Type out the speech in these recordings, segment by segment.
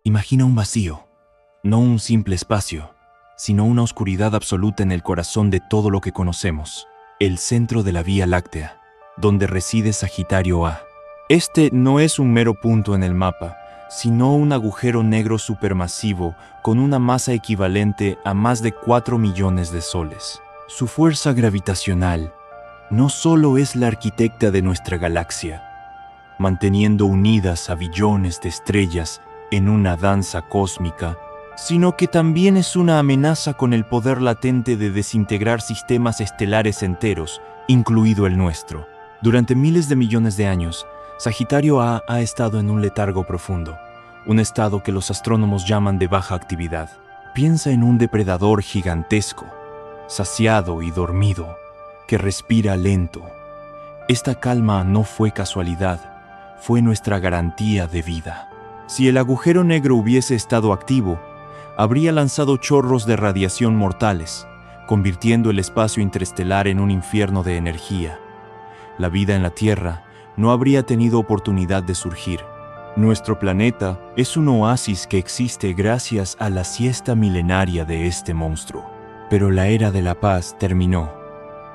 Imagina un vacío, no un simple espacio, sino una oscuridad absoluta en el corazón de todo lo que conocemos, el centro de la Vía Láctea, donde reside Sagitario A. Este no es un mero punto en el mapa, sino un agujero negro supermasivo con una masa equivalente a más de 4 millones de soles. Su fuerza gravitacional no solo es la arquitecta de nuestra galaxia, manteniendo unidas a billones de estrellas en una danza cósmica, sino que también es una amenaza con el poder latente de desintegrar sistemas estelares enteros, incluido el nuestro. Durante miles de millones de años, Sagitario A ha estado en un letargo profundo, un estado que los astrónomos llaman de baja actividad. Piensa en un depredador gigantesco, saciado y dormido, que respira lento. Esta calma no fue casualidad, fue nuestra garantía de vida. Si el agujero negro hubiese estado activo, habría lanzado chorros de radiación mortales, convirtiendo el espacio interestelar en un infierno de energía. La vida en la Tierra no habría tenido oportunidad de surgir. Nuestro planeta es un oasis que existe gracias a la siesta milenaria de este monstruo. Pero la era de la paz terminó.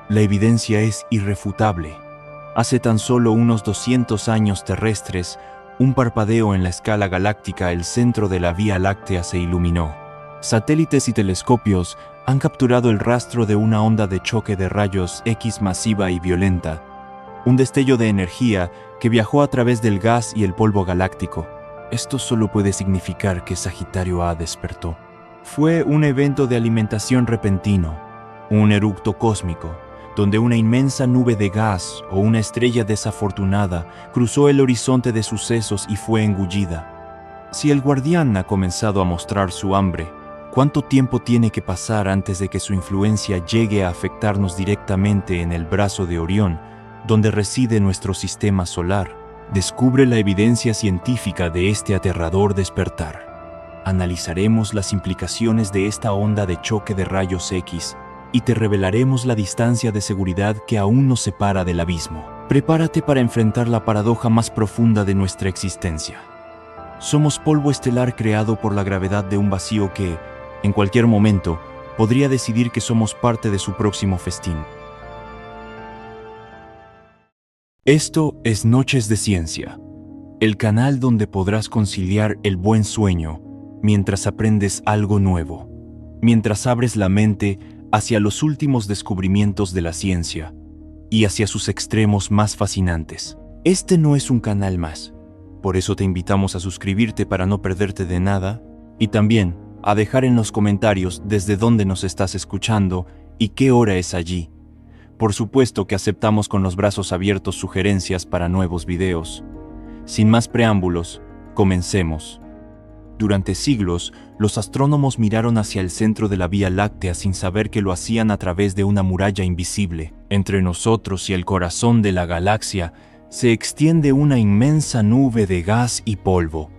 La evidencia es irrefutable. Hace tan solo unos 200 años terrestres, un parpadeo en la escala galáctica, el centro de la Vía Láctea se iluminó. Satélites y telescopios han capturado el rastro de una onda de choque de rayos X masiva y violenta, un destello de energía que viajó a través del gas y el polvo galáctico. Esto solo puede significar que Sagitario A despertó. Fue un evento de alimentación repentino, un eructo cósmico, donde una inmensa nube de gas o una estrella desafortunada cruzó el horizonte de sucesos y fue engullida. Si el guardián ha comenzado a mostrar su hambre, ¿cuánto tiempo tiene que pasar antes de que su influencia llegue a afectarnos directamente en el brazo de Orión, donde reside nuestro sistema solar? Descubre la evidencia científica de este aterrador despertar. Analizaremos las implicaciones de esta onda de choque de rayos X y te revelaremos la distancia de seguridad que aún nos separa del abismo. Prepárate para enfrentar la paradoja más profunda de nuestra existencia. Somos polvo estelar creado por la gravedad de un vacío que, en cualquier momento, podría decidir que somos parte de su próximo festín. Esto es Noches de Ciencia, el canal donde podrás conciliar el buen sueño mientras aprendes algo nuevo, mientras abres la mente hacia los últimos descubrimientos de la ciencia y hacia sus extremos más fascinantes. Este no es un canal más, por eso te invitamos a suscribirte para no perderte de nada y también a dejar en los comentarios desde dónde nos estás escuchando y qué hora es allí. Por supuesto que aceptamos con los brazos abiertos sugerencias para nuevos videos. Sin más preámbulos, comencemos. Durante siglos, los astrónomos miraron hacia el centro de la Vía Láctea sin saber que lo hacían a través de una muralla invisible. Entre nosotros y el corazón de la galaxia se extiende una inmensa nube de gas y polvo,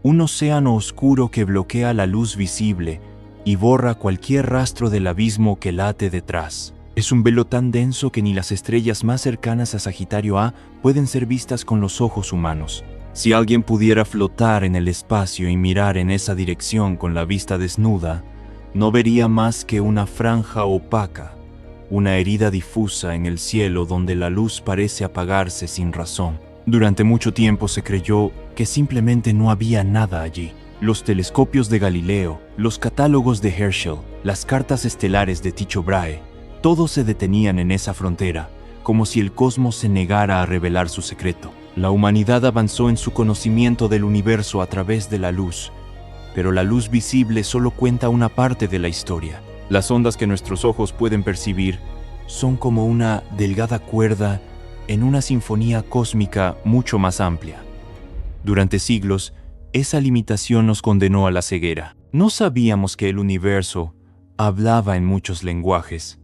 un océano oscuro que bloquea la luz visible y borra cualquier rastro del abismo que late detrás. Es un velo tan denso que ni las estrellas más cercanas a Sagitario A pueden ser vistas con los ojos humanos. Si alguien pudiera flotar en el espacio y mirar en esa dirección con la vista desnuda, no vería más que una franja opaca, una herida difusa en el cielo donde la luz parece apagarse sin razón. Durante mucho tiempo se creyó que simplemente no había nada allí. Los telescopios de Galileo, los catálogos de Herschel, las cartas estelares de Tycho Brahe, todos se detenían en esa frontera, como si el cosmos se negara a revelar su secreto. La humanidad avanzó en su conocimiento del universo a través de la luz, pero la luz visible solo cuenta una parte de la historia. Las ondas que nuestros ojos pueden percibir son como una delgada cuerda en una sinfonía cósmica mucho más amplia. Durante siglos, esa limitación nos condenó a la ceguera. No sabíamos que el universo hablaba en muchos lenguajes,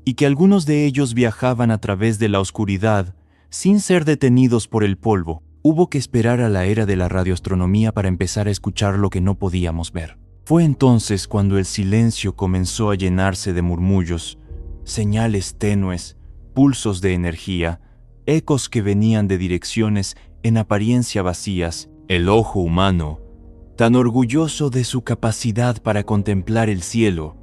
y que algunos de ellos viajaban a través de la oscuridad sin ser detenidos por el polvo. Hubo que esperar a la era de la radioastronomía para empezar a escuchar lo que no podíamos ver. Fue entonces cuando el silencio comenzó a llenarse de murmullos, señales tenues, pulsos de energía, ecos que venían de direcciones en apariencia vacías. El ojo humano Tan orgulloso de su capacidad para contemplar el cielo,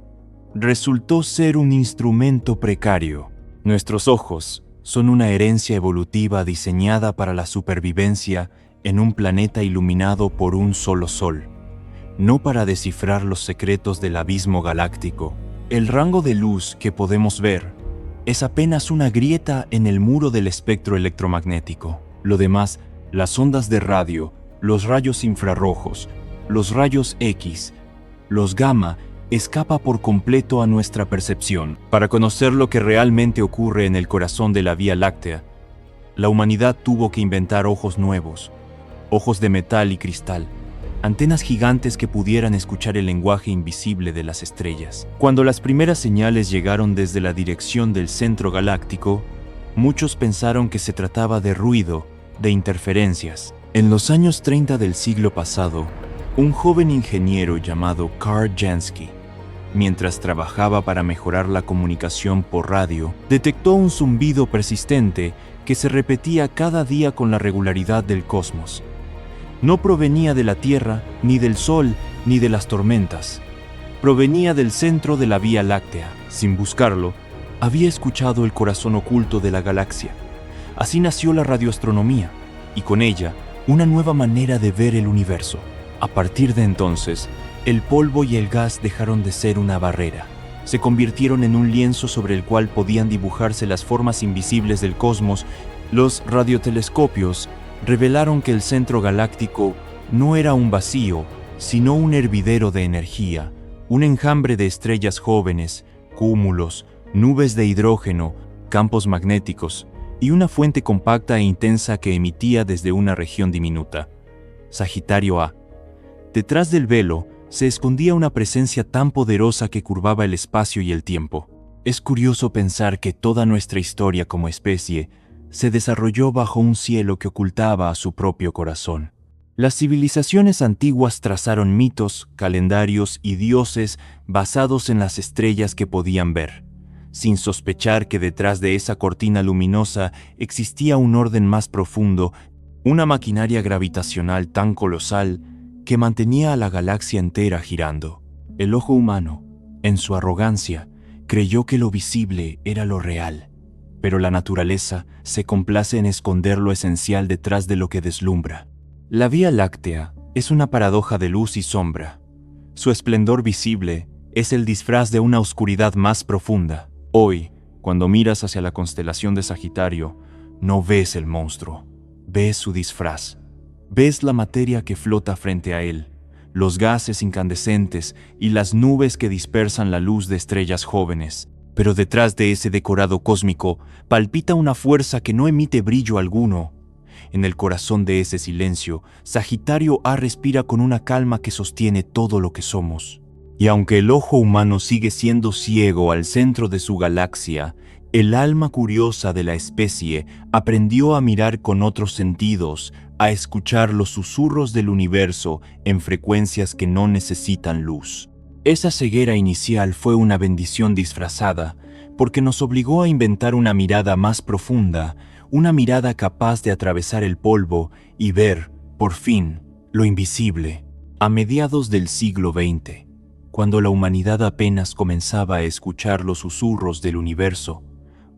resultó ser un instrumento precario. Nuestros ojos son una herencia evolutiva diseñada para la supervivencia en un planeta iluminado por un solo sol, no para descifrar los secretos del abismo galáctico. El rango de luz que podemos ver es apenas una grieta en el muro del espectro electromagnético. Lo demás, las ondas de radio, los rayos infrarrojos, los rayos X, los gamma, escapa por completo a nuestra percepción. Para conocer lo que realmente ocurre en el corazón de la Vía Láctea, la humanidad tuvo que inventar ojos nuevos, ojos de metal y cristal, antenas gigantes que pudieran escuchar el lenguaje invisible de las estrellas. Cuando las primeras señales llegaron desde la dirección del centro galáctico, muchos pensaron que se trataba de ruido, de interferencias. En los años 30 del siglo pasado, un joven ingeniero llamado Karl Jansky, mientras trabajaba para mejorar la comunicación por radio, detectó un zumbido persistente que se repetía cada día con la regularidad del cosmos. No provenía de la Tierra, ni del Sol, ni de las tormentas. Provenía del centro de la Vía Láctea. Sin buscarlo, había escuchado el corazón oculto de la galaxia. Así nació la radioastronomía, y con ella, una nueva manera de ver el universo. A partir de entonces, el polvo y el gas dejaron de ser una barrera. Se convirtieron en un lienzo sobre el cual podían dibujarse las formas invisibles del cosmos. Los radiotelescopios revelaron que el centro galáctico no era un vacío, sino un hervidero de energía, un enjambre de estrellas jóvenes, cúmulos, nubes de hidrógeno, campos magnéticos y una fuente compacta e intensa que emitía desde una región diminuta, Sagitario A. Detrás del velo se escondía una presencia tan poderosa que curvaba el espacio y el tiempo. Es curioso pensar que toda nuestra historia como especie se desarrolló bajo un cielo que ocultaba a su propio corazón. Las civilizaciones antiguas trazaron mitos, calendarios y dioses basados en las estrellas que podían ver, sin sospechar que detrás de esa cortina luminosa existía un orden más profundo, una maquinaria gravitacional tan colosal que mantenía a la galaxia entera girando. El ojo humano, en su arrogancia, creyó que lo visible era lo real, pero la naturaleza se complace en esconder lo esencial detrás de lo que deslumbra. La Vía Láctea es una paradoja de luz y sombra. Su esplendor visible es el disfraz de una oscuridad más profunda. Hoy, cuando miras hacia la constelación de Sagitario, no ves el monstruo, ves su disfraz. Ves la materia que flota frente a él, los gases incandescentes y las nubes que dispersan la luz de estrellas jóvenes. Pero detrás de ese decorado cósmico palpita una fuerza que no emite brillo alguno. En el corazón de ese silencio, Sagitario A respira con una calma que sostiene todo lo que somos. Y aunque el ojo humano sigue siendo ciego al centro de su galaxia, el alma curiosa de la especie aprendió a mirar con otros sentidos, a escuchar los susurros del universo en frecuencias que no necesitan luz. Esa ceguera inicial fue una bendición disfrazada, porque nos obligó a inventar una mirada más profunda, una mirada capaz de atravesar el polvo y ver, por fin, lo invisible. A mediados del siglo XX, cuando la humanidad apenas comenzaba a escuchar los susurros del universo,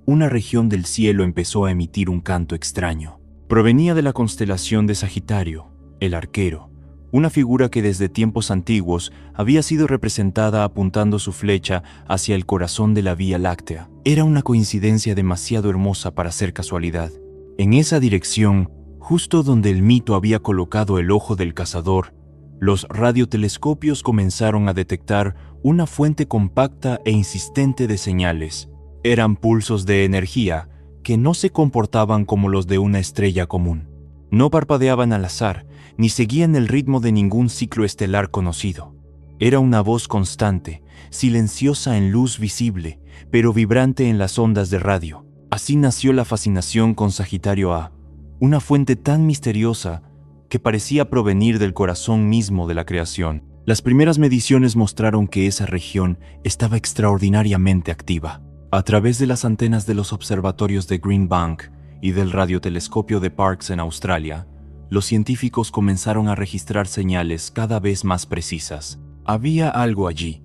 una región del cielo empezó a emitir un canto extraño. Provenía de la constelación de Sagitario, el arquero, una figura que desde tiempos antiguos había sido representada apuntando su flecha hacia el corazón de la Vía Láctea. Era una coincidencia demasiado hermosa para ser casualidad. En esa dirección, justo donde el mito había colocado el ojo del cazador, los radiotelescopios comenzaron a detectar una fuente compacta e insistente de señales. Eran pulsos de energía que no se comportaban como los de una estrella común. No parpadeaban al azar, ni seguían el ritmo de ningún ciclo estelar conocido. Era una voz constante, silenciosa en luz visible, pero vibrante en las ondas de radio. Así nació la fascinación con Sagitario A, una fuente tan misteriosa que parecía provenir del corazón mismo de la creación. Las primeras mediciones mostraron que esa región estaba extraordinariamente activa. A través de las antenas de los observatorios de Green Bank y del radiotelescopio de Parkes en Australia, los científicos comenzaron a registrar señales cada vez más precisas. Había algo allí,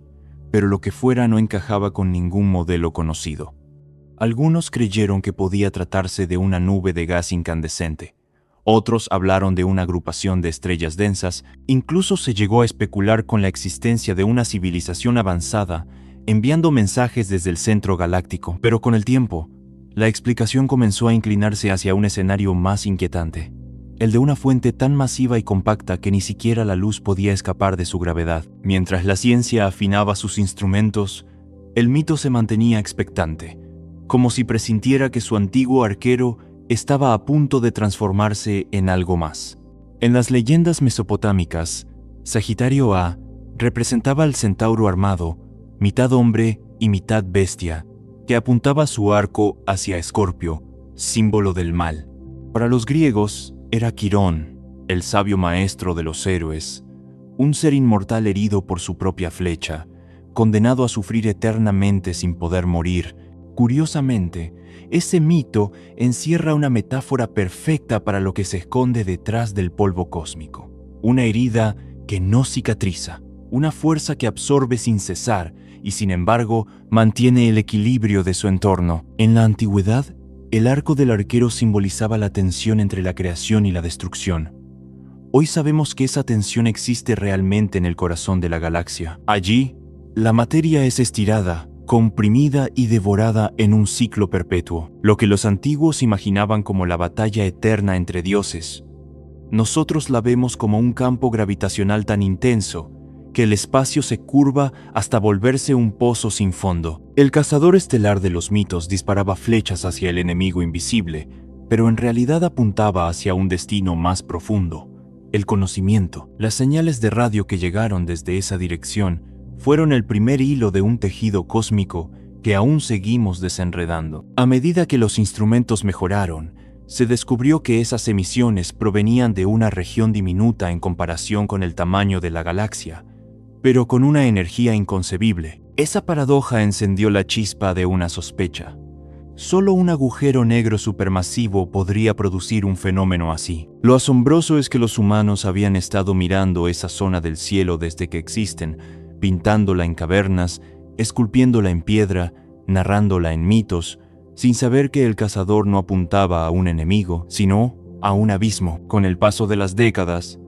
pero lo que fuera no encajaba con ningún modelo conocido. Algunos creyeron que podía tratarse de una nube de gas incandescente. Otros hablaron de una agrupación de estrellas densas. Incluso se llegó a especular con la existencia de una civilización avanzada enviando mensajes desde el centro galáctico. Pero con el tiempo, la explicación comenzó a inclinarse hacia un escenario más inquietante, el de una fuente tan masiva y compacta que ni siquiera la luz podía escapar de su gravedad. Mientras la ciencia afinaba sus instrumentos, el mito se mantenía expectante, como si presintiera que su antiguo arquero estaba a punto de transformarse en algo más. En las leyendas mesopotámicas, Sagitario A representaba al centauro armado, mitad hombre y mitad bestia, que apuntaba su arco hacia Escorpio, símbolo del mal. Para los griegos, era Quirón, el sabio maestro de los héroes, un ser inmortal herido por su propia flecha, condenado a sufrir eternamente sin poder morir. Curiosamente, ese mito encierra una metáfora perfecta para lo que se esconde detrás del polvo cósmico. Una herida que no cicatriza, una fuerza que absorbe sin cesar y sin embargo mantiene el equilibrio de su entorno. En la antigüedad, el arco del arquero simbolizaba la tensión entre la creación y la destrucción. Hoy sabemos que esa tensión existe realmente en el corazón de la galaxia. Allí, la materia es estirada, comprimida y devorada en un ciclo perpetuo. Lo que los antiguos imaginaban como la batalla eterna entre dioses, nosotros la vemos como un campo gravitacional tan intenso que el espacio se curva hasta volverse un pozo sin fondo. El cazador estelar de los mitos disparaba flechas hacia el enemigo invisible, pero en realidad apuntaba hacia un destino más profundo, el conocimiento. Las señales de radio que llegaron desde esa dirección fueron el primer hilo de un tejido cósmico que aún seguimos desenredando. A medida que los instrumentos mejoraron, se descubrió que esas emisiones provenían de una región diminuta en comparación con el tamaño de la galaxia, pero con una energía inconcebible. Esa paradoja encendió la chispa de una sospecha. Solo un agujero negro supermasivo podría producir un fenómeno así. Lo asombroso es que los humanos habían estado mirando esa zona del cielo desde que existen, pintándola en cavernas, esculpiéndola en piedra, narrándola en mitos, sin saber que el cazador no apuntaba a un enemigo, sino a un abismo. Con el paso de las décadas,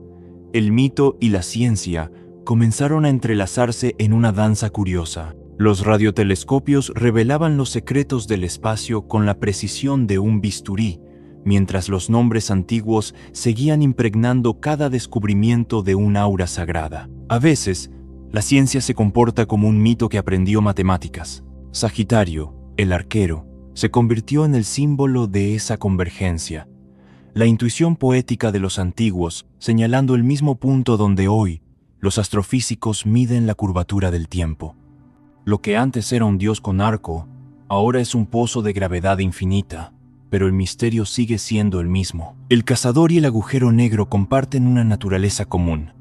el mito y la ciencia comenzaron a entrelazarse en una danza curiosa. Los radiotelescopios revelaban los secretos del espacio con la precisión de un bisturí, mientras los nombres antiguos seguían impregnando cada descubrimiento de un aura sagrada. A veces, la ciencia se comporta como un mito que aprendió matemáticas. Sagitario, el arquero, se convirtió en el símbolo de esa convergencia. La intuición poética de los antiguos, señalando el mismo punto donde hoy los astrofísicos miden la curvatura del tiempo. Lo que antes era un dios con arco, ahora es un pozo de gravedad infinita, pero el misterio sigue siendo el mismo. El cazador y el agujero negro comparten una naturaleza común.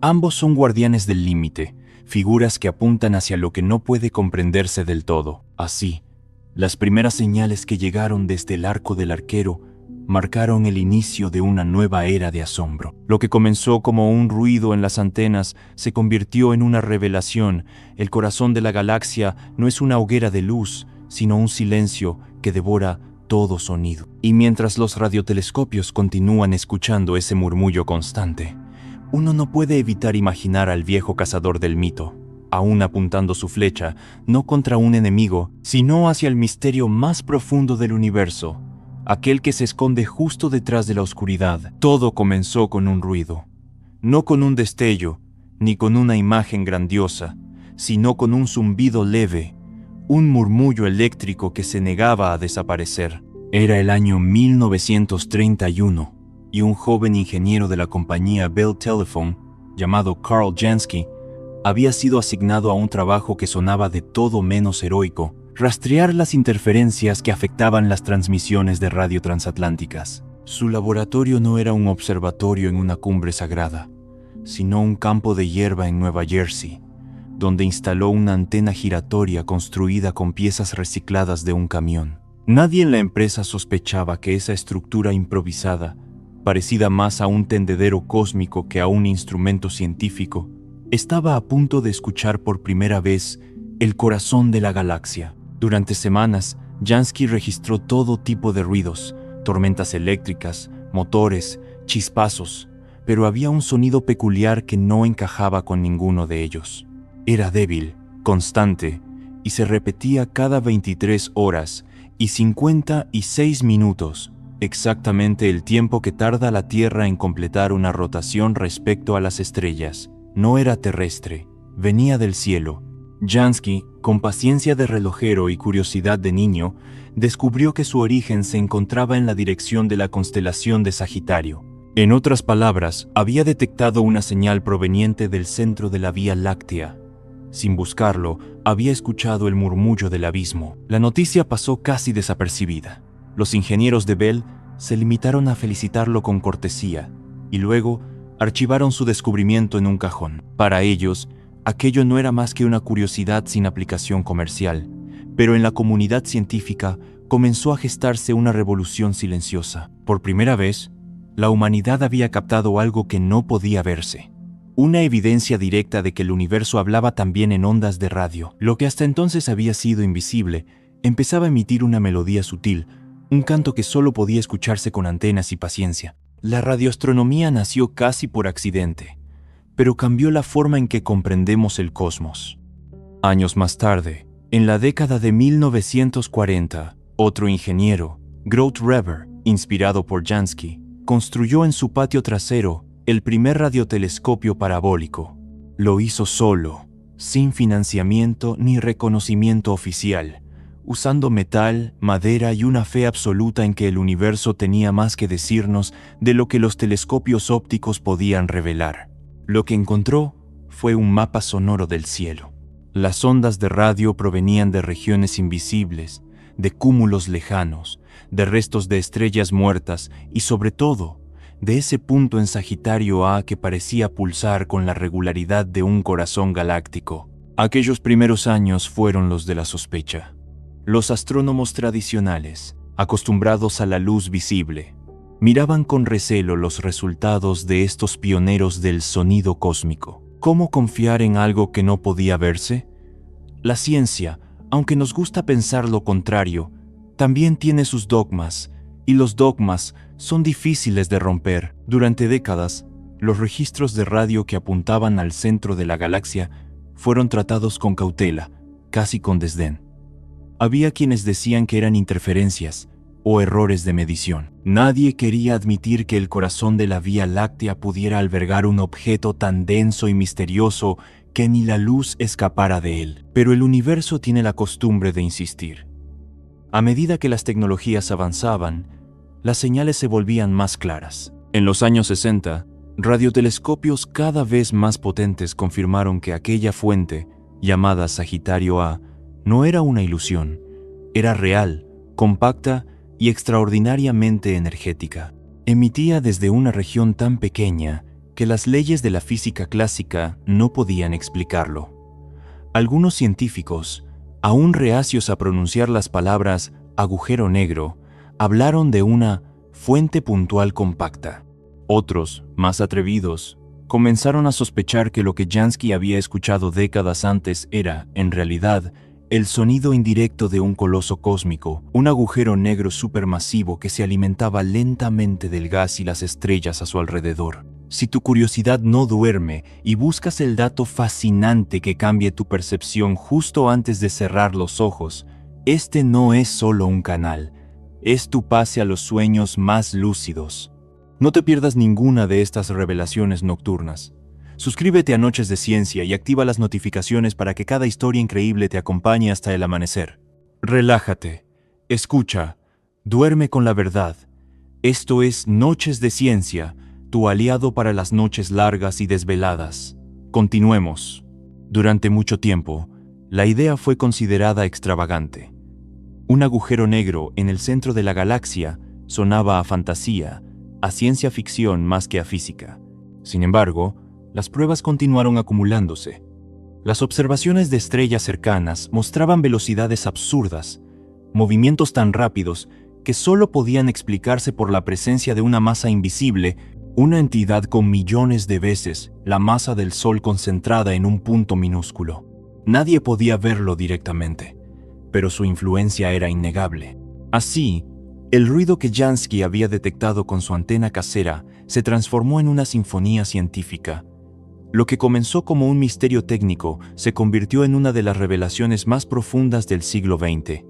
Ambos son guardianes del límite, figuras que apuntan hacia lo que no puede comprenderse del todo. Así, las primeras señales que llegaron desde el arco del arquero marcaron el inicio de una nueva era de asombro. Lo que comenzó como un ruido en las antenas se convirtió en una revelación. El corazón de la galaxia no es una hoguera de luz, sino un silencio que devora todo sonido. Y mientras los radiotelescopios continúan escuchando ese murmullo constante, uno no puede evitar imaginar al viejo cazador del mito, aún apuntando su flecha, no contra un enemigo, sino hacia el misterio más profundo del universo, aquel que se esconde justo detrás de la oscuridad. Todo comenzó con un ruido, no con un destello, ni con una imagen grandiosa, sino con un zumbido leve, un murmullo eléctrico que se negaba a desaparecer. Era el año 1931, y un joven ingeniero de la compañía Bell Telephone, llamado Carl Jansky, había sido asignado a un trabajo que sonaba de todo menos heroico: rastrear las interferencias que afectaban las transmisiones de radio transatlánticas. Su laboratorio no era un observatorio en una cumbre sagrada, sino un campo de hierba en Nueva Jersey, donde instaló una antena giratoria construida con piezas recicladas de un camión. Nadie en la empresa sospechaba que esa estructura improvisada parecida más a un tendedero cósmico que a un instrumento científico, estaba a punto de escuchar por primera vez el corazón de la galaxia. Durante semanas, Jansky registró todo tipo de ruidos, tormentas eléctricas, motores, chispazos, pero había un sonido peculiar que no encajaba con ninguno de ellos. Era débil, constante, y se repetía cada 23 horas y 56 minutos, exactamente el tiempo que tarda la Tierra en completar una rotación respecto a las estrellas. No era terrestre, venía del cielo. Jansky, con paciencia de relojero y curiosidad de niño, descubrió que su origen se encontraba en la dirección de la constelación de Sagitario. En otras palabras, había detectado una señal proveniente del centro de la Vía Láctea. Sin buscarlo, había escuchado el murmullo del abismo. La noticia pasó casi desapercibida. Los ingenieros de Bell se limitaron a felicitarlo con cortesía y luego archivaron su descubrimiento en un cajón. Para ellos, aquello no era más que una curiosidad sin aplicación comercial, pero en la comunidad científica comenzó a gestarse una revolución silenciosa. Por primera vez, la humanidad había captado algo que no podía verse. Una evidencia directa de que el universo hablaba también en ondas de radio. Lo que hasta entonces había sido invisible, empezaba a emitir una melodía sutil, un canto que solo podía escucharse con antenas y paciencia. La radioastronomía nació casi por accidente, pero cambió la forma en que comprendemos el cosmos. Años más tarde, en la década de 1940, otro ingeniero, Grote Reber, inspirado por Jansky, construyó en su patio trasero el primer radiotelescopio parabólico. Lo hizo solo, sin financiamiento ni reconocimiento oficial, usando metal, madera y una fe absoluta en que el universo tenía más que decirnos de lo que los telescopios ópticos podían revelar. Lo que encontró fue un mapa sonoro del cielo. Las ondas de radio provenían de regiones invisibles, de cúmulos lejanos, de restos de estrellas muertas y, sobre todo, de ese punto en Sagitario A que parecía pulsar con la regularidad de un corazón galáctico. Aquellos primeros años fueron los de la sospecha. Los astrónomos tradicionales, acostumbrados a la luz visible, miraban con recelo los resultados de estos pioneros del sonido cósmico. ¿Cómo confiar en algo que no podía verse? La ciencia, aunque nos gusta pensar lo contrario, también tiene sus dogmas, y los dogmas son difíciles de romper. Durante décadas, los registros de radio que apuntaban al centro de la galaxia fueron tratados con cautela, casi con desdén. Había quienes decían que eran interferencias o errores de medición. Nadie quería admitir que el corazón de la Vía Láctea pudiera albergar un objeto tan denso y misterioso que ni la luz escapara de él. Pero el universo tiene la costumbre de insistir. A medida que las tecnologías avanzaban, las señales se volvían más claras. En los años 60, radiotelescopios cada vez más potentes confirmaron que aquella fuente, llamada Sagitario A, no era una ilusión, era real, compacta y extraordinariamente energética. Emitía desde una región tan pequeña que las leyes de la física clásica no podían explicarlo. Algunos científicos, aún reacios a pronunciar las palabras agujero negro, hablaron de una fuente puntual compacta. Otros, más atrevidos, comenzaron a sospechar que lo que Jansky había escuchado décadas antes era, en realidad, el sonido indirecto de un coloso cósmico, un agujero negro supermasivo que se alimentaba lentamente del gas y las estrellas a su alrededor. Si tu curiosidad no duerme y buscas el dato fascinante que cambie tu percepción justo antes de cerrar los ojos, este no es solo un canal, es tu pase a los sueños más lúcidos. No te pierdas ninguna de estas revelaciones nocturnas. Suscríbete a Noches de Ciencia y activa las notificaciones para que cada historia increíble te acompañe hasta el amanecer. Relájate, escucha, duerme con la verdad. Esto es Noches de Ciencia, tu aliado para las noches largas y desveladas. Continuemos. Durante mucho tiempo, la idea fue considerada extravagante. Un agujero negro en el centro de la galaxia sonaba a fantasía, a ciencia ficción más que a física. Sin embargo, las pruebas continuaron acumulándose. Las observaciones de estrellas cercanas mostraban velocidades absurdas, movimientos tan rápidos que solo podían explicarse por la presencia de una masa invisible, una entidad con millones de veces la masa del Sol concentrada en un punto minúsculo. Nadie podía verlo directamente, pero su influencia era innegable. Así, el ruido que Jansky había detectado con su antena casera se transformó en una sinfonía científica. Lo que comenzó como un misterio técnico se convirtió en una de las revelaciones más profundas del siglo XX.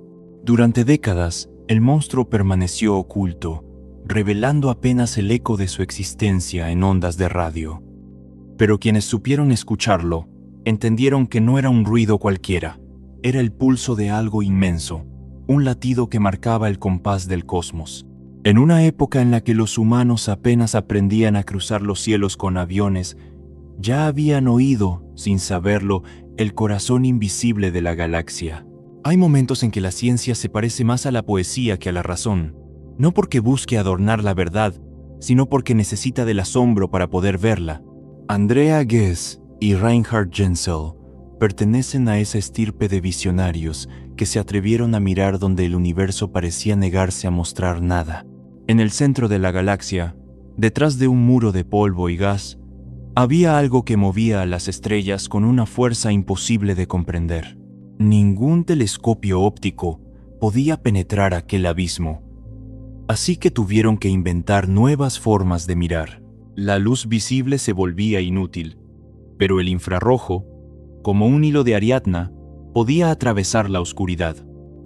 Durante décadas, el monstruo permaneció oculto, revelando apenas el eco de su existencia en ondas de radio. Pero quienes supieron escucharlo, entendieron que no era un ruido cualquiera, era el pulso de algo inmenso, un latido que marcaba el compás del cosmos. En una época en la que los humanos apenas aprendían a cruzar los cielos con aviones, ya habían oído, sin saberlo, el corazón invisible de la galaxia. Hay momentos en que la ciencia se parece más a la poesía que a la razón, no porque busque adornar la verdad, sino porque necesita del asombro para poder verla. Andrea Ghez y Reinhard Genzel pertenecen a esa estirpe de visionarios que se atrevieron a mirar donde el universo parecía negarse a mostrar nada. En el centro de la galaxia, detrás de un muro de polvo y gas, había algo que movía a las estrellas con una fuerza imposible de comprender. Ningún telescopio óptico podía penetrar aquel abismo, así que tuvieron que inventar nuevas formas de mirar. La luz visible se volvía inútil, pero el infrarrojo, como un hilo de Ariadna, podía atravesar la oscuridad.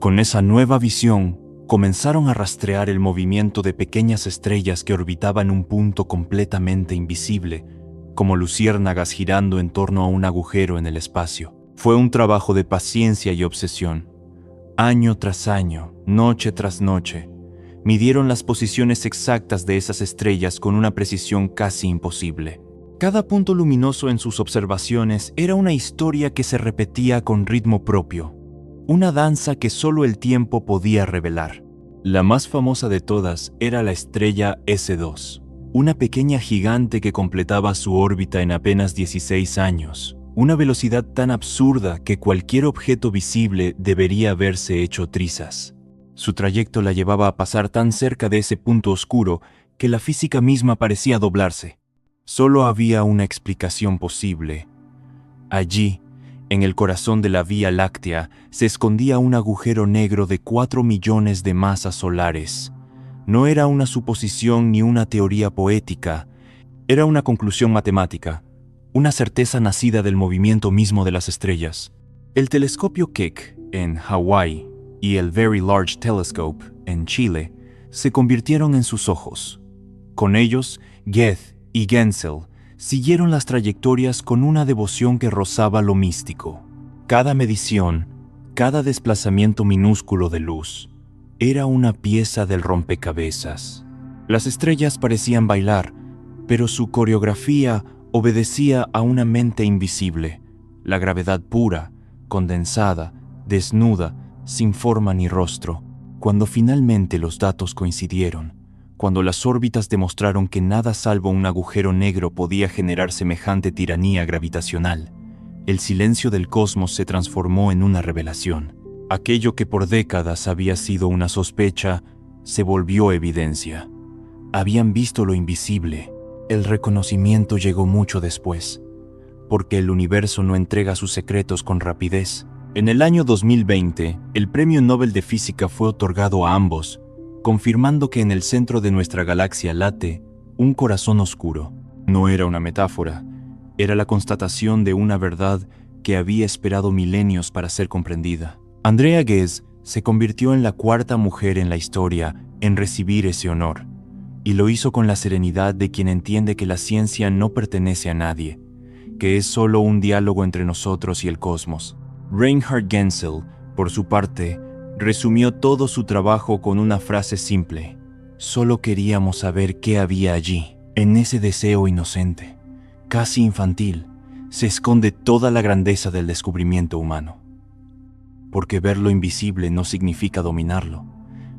Con esa nueva visión, comenzaron a rastrear el movimiento de pequeñas estrellas que orbitaban un punto completamente invisible, como luciérnagas girando en torno a un agujero en el espacio. Fue un trabajo de paciencia y obsesión. Año tras año, noche tras noche, midieron las posiciones exactas de esas estrellas con una precisión casi imposible. Cada punto luminoso en sus observaciones era una historia que se repetía con ritmo propio, una danza que solo el tiempo podía revelar. La más famosa de todas era la estrella S2, una pequeña gigante que completaba su órbita en apenas 16 años, una velocidad tan absurda que cualquier objeto visible debería haberse hecho trizas. Su trayecto la llevaba a pasar tan cerca de ese punto oscuro que la física misma parecía doblarse. Solo había una explicación posible. Allí, en el corazón de la Vía Láctea, se escondía un agujero negro de 4 millones de masas solares. No era una suposición ni una teoría poética, era una conclusión matemática, una certeza nacida del movimiento mismo de las estrellas. El telescopio Keck, en Hawái, y el Very Large Telescope, en Chile, se convirtieron en sus ojos. Con ellos, Goethe y Genzel siguieron las trayectorias con una devoción que rozaba lo místico. Cada medición, cada desplazamiento minúsculo de luz, era una pieza del rompecabezas. Las estrellas parecían bailar, pero su coreografía obedecía a una mente invisible, la gravedad pura, condensada, desnuda, sin forma ni rostro. Cuando finalmente los datos coincidieron, cuando las órbitas demostraron que nada salvo un agujero negro podía generar semejante tiranía gravitacional, el silencio del cosmos se transformó en una revelación. Aquello que por décadas había sido una sospecha, se volvió evidencia. Habían visto lo invisible. El reconocimiento llegó mucho después, porque el universo no entrega sus secretos con rapidez. En el año 2020, el Premio Nobel de Física fue otorgado a ambos, confirmando que en el centro de nuestra galaxia late un corazón oscuro. No era una metáfora, era la constatación de una verdad que había esperado milenios para ser comprendida. Andrea Ghez se convirtió en la cuarta mujer en la historia en recibir ese honor, y lo hizo con la serenidad de quien entiende que la ciencia no pertenece a nadie, que es solo un diálogo entre nosotros y el cosmos. Reinhard Genzel, por su parte, resumió todo su trabajo con una frase simple: solo queríamos saber qué había allí. En ese deseo inocente, casi infantil, se esconde toda la grandeza del descubrimiento humano. Porque ver lo invisible no significa dominarlo,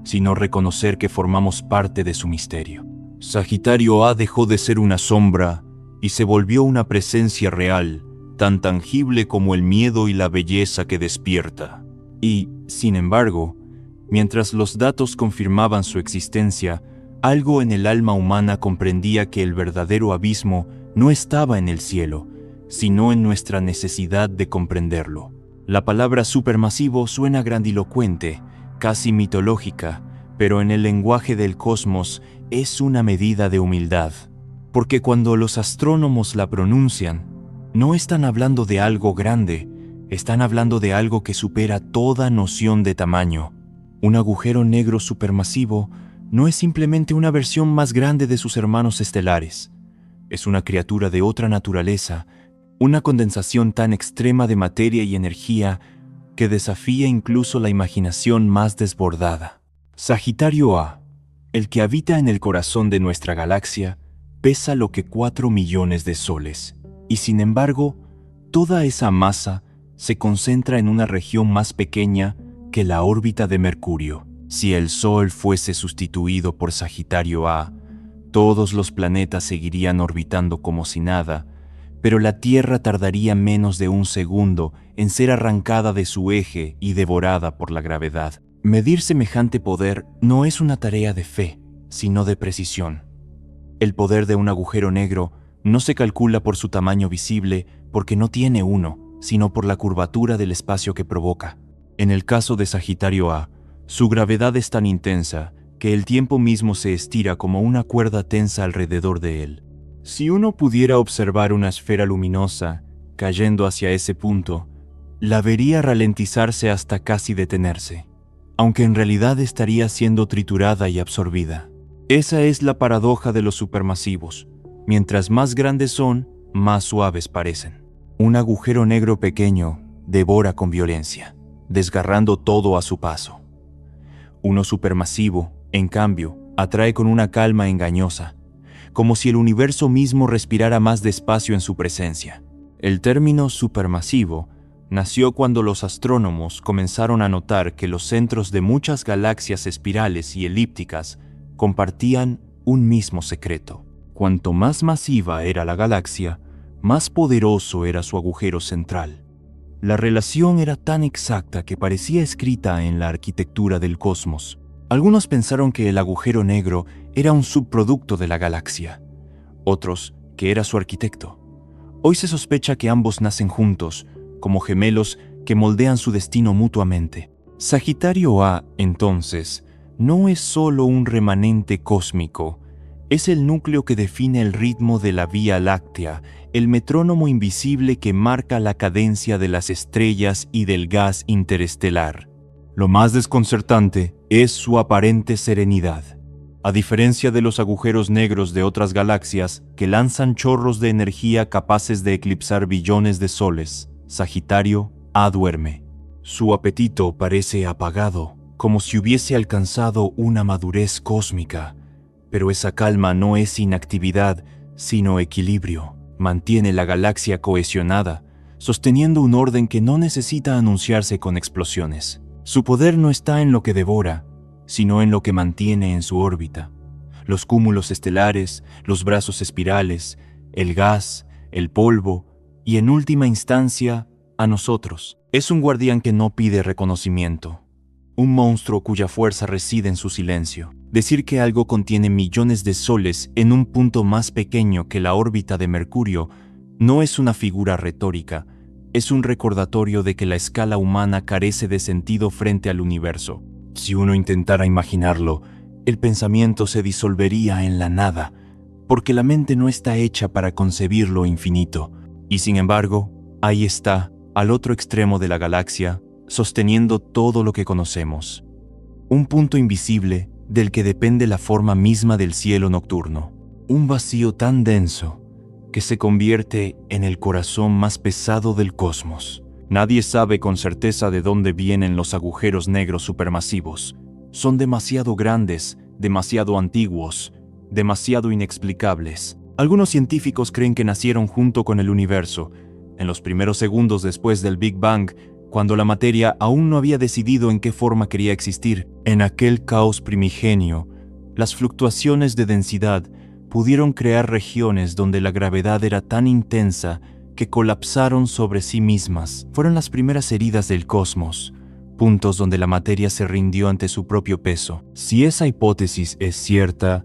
sino reconocer que formamos parte de su misterio. Sagitario A dejó de ser una sombra y se volvió una presencia real, tan tangible como el miedo y la belleza que despierta. Y, sin embargo, Mientras los datos confirmaban su existencia, algo en el alma humana comprendía que el verdadero abismo no estaba en el cielo, sino en nuestra necesidad de comprenderlo. La palabra supermasivo suena grandilocuente, casi mitológica, pero en el lenguaje del cosmos es una medida de humildad. Porque cuando los astrónomos la pronuncian, no están hablando de algo grande, están hablando de algo que supera toda noción de tamaño. Un agujero negro supermasivo no es simplemente una versión más grande de sus hermanos estelares. Es una criatura de otra naturaleza, una condensación tan extrema de materia y energía que desafía incluso la imaginación más desbordada. Sagitario A, el que habita en el corazón de nuestra galaxia, pesa lo que 4 millones de soles, y sin embargo, toda esa masa se concentra en una región más pequeña que la órbita de Mercurio. Si el Sol fuese sustituido por Sagitario A, todos los planetas seguirían orbitando como si nada, pero la Tierra tardaría menos de un segundo en ser arrancada de su eje y devorada por la gravedad. Medir semejante poder no es una tarea de fe, sino de precisión. El poder de un agujero negro no se calcula por su tamaño visible porque no tiene uno, sino por la curvatura del espacio que provoca. En el caso de Sagitario A, su gravedad es tan intensa que el tiempo mismo se estira como una cuerda tensa alrededor de él. Si uno pudiera observar una esfera luminosa cayendo hacia ese punto, la vería ralentizarse hasta casi detenerse, aunque en realidad estaría siendo triturada y absorbida. Esa es la paradoja de los supermasivos. Mientras más grandes son, más suaves parecen. Un agujero negro pequeño devora con violencia, desgarrando todo a su paso. Uno supermasivo, en cambio, atrae con una calma engañosa, como si el universo mismo respirara más despacio en su presencia. El término supermasivo nació cuando los astrónomos comenzaron a notar que los centros de muchas galaxias espirales y elípticas compartían un mismo secreto. Cuanto más masiva era la galaxia, más poderoso era su agujero central. La relación era tan exacta que parecía escrita en la arquitectura del cosmos. Algunos pensaron que el agujero negro era un subproducto de la galaxia, otros que era su arquitecto. Hoy se sospecha que ambos nacen juntos, como gemelos que moldean su destino mutuamente. Sagitario A, entonces, no es solo un remanente cósmico, es el núcleo que define el ritmo de la Vía Láctea, el metrónomo invisible que marca la cadencia de las estrellas y del gas interestelar. Lo más desconcertante es su aparente serenidad. A diferencia de los agujeros negros de otras galaxias que lanzan chorros de energía capaces de eclipsar billones de soles, Sagitario A duerme. Su apetito parece apagado, como si hubiese alcanzado una madurez cósmica. Pero esa calma no es inactividad, sino equilibrio. Mantiene la galaxia cohesionada, sosteniendo un orden que no necesita anunciarse con explosiones. Su poder no está en lo que devora, sino en lo que mantiene en su órbita. Los cúmulos estelares, los brazos espirales, el gas, el polvo y, en última instancia, a nosotros. Es un guardián que no pide reconocimiento. Un monstruo cuya fuerza reside en su silencio. Decir que algo contiene millones de soles en un punto más pequeño que la órbita de Mercurio no es una figura retórica, es un recordatorio de que la escala humana carece de sentido frente al universo. Si uno intentara imaginarlo, el pensamiento se disolvería en la nada, porque la mente no está hecha para concebir lo infinito. Y sin embargo, ahí está, al otro extremo de la galaxia, sosteniendo todo lo que conocemos. Un punto invisible del que depende la forma misma del cielo nocturno. Un vacío tan denso que se convierte en el corazón más pesado del cosmos. Nadie sabe con certeza de dónde vienen los agujeros negros supermasivos. Son demasiado grandes, demasiado antiguos, demasiado inexplicables. Algunos científicos creen que nacieron junto con el universo, en los primeros segundos después del Big Bang, cuando la materia aún no había decidido en qué forma quería existir. En aquel caos primigenio, las fluctuaciones de densidad pudieron crear regiones donde la gravedad era tan intensa que colapsaron sobre sí mismas. Fueron las primeras heridas del cosmos, puntos donde la materia se rindió ante su propio peso. Si esa hipótesis es cierta,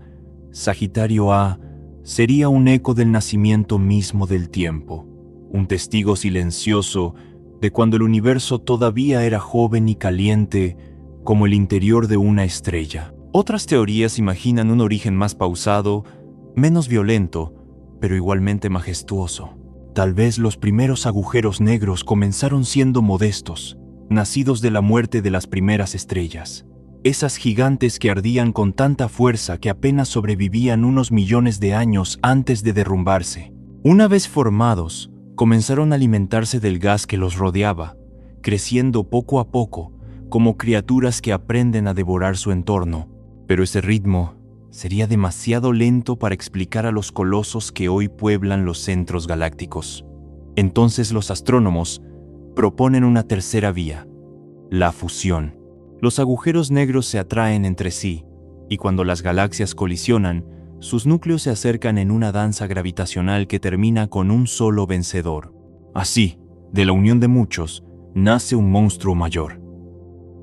Sagitario A sería un eco del nacimiento mismo del tiempo, un testigo silencioso de cuando el universo todavía era joven y caliente como el interior de una estrella. Otras teorías imaginan un origen más pausado, menos violento, pero igualmente majestuoso. Tal vez los primeros agujeros negros comenzaron siendo modestos, nacidos de la muerte de las primeras estrellas. Esas gigantes que ardían con tanta fuerza que apenas sobrevivían unos millones de años antes de derrumbarse. Una vez formados, comenzaron a alimentarse del gas que los rodeaba, creciendo poco a poco, como criaturas que aprenden a devorar su entorno. Pero ese ritmo sería demasiado lento para explicar a los colosos que hoy pueblan los centros galácticos. Entonces los astrónomos proponen una tercera vía, la fusión. Los agujeros negros se atraen entre sí, y cuando las galaxias colisionan, sus núcleos se acercan en una danza gravitacional que termina con un solo vencedor. Así, de la unión de muchos, nace un monstruo mayor.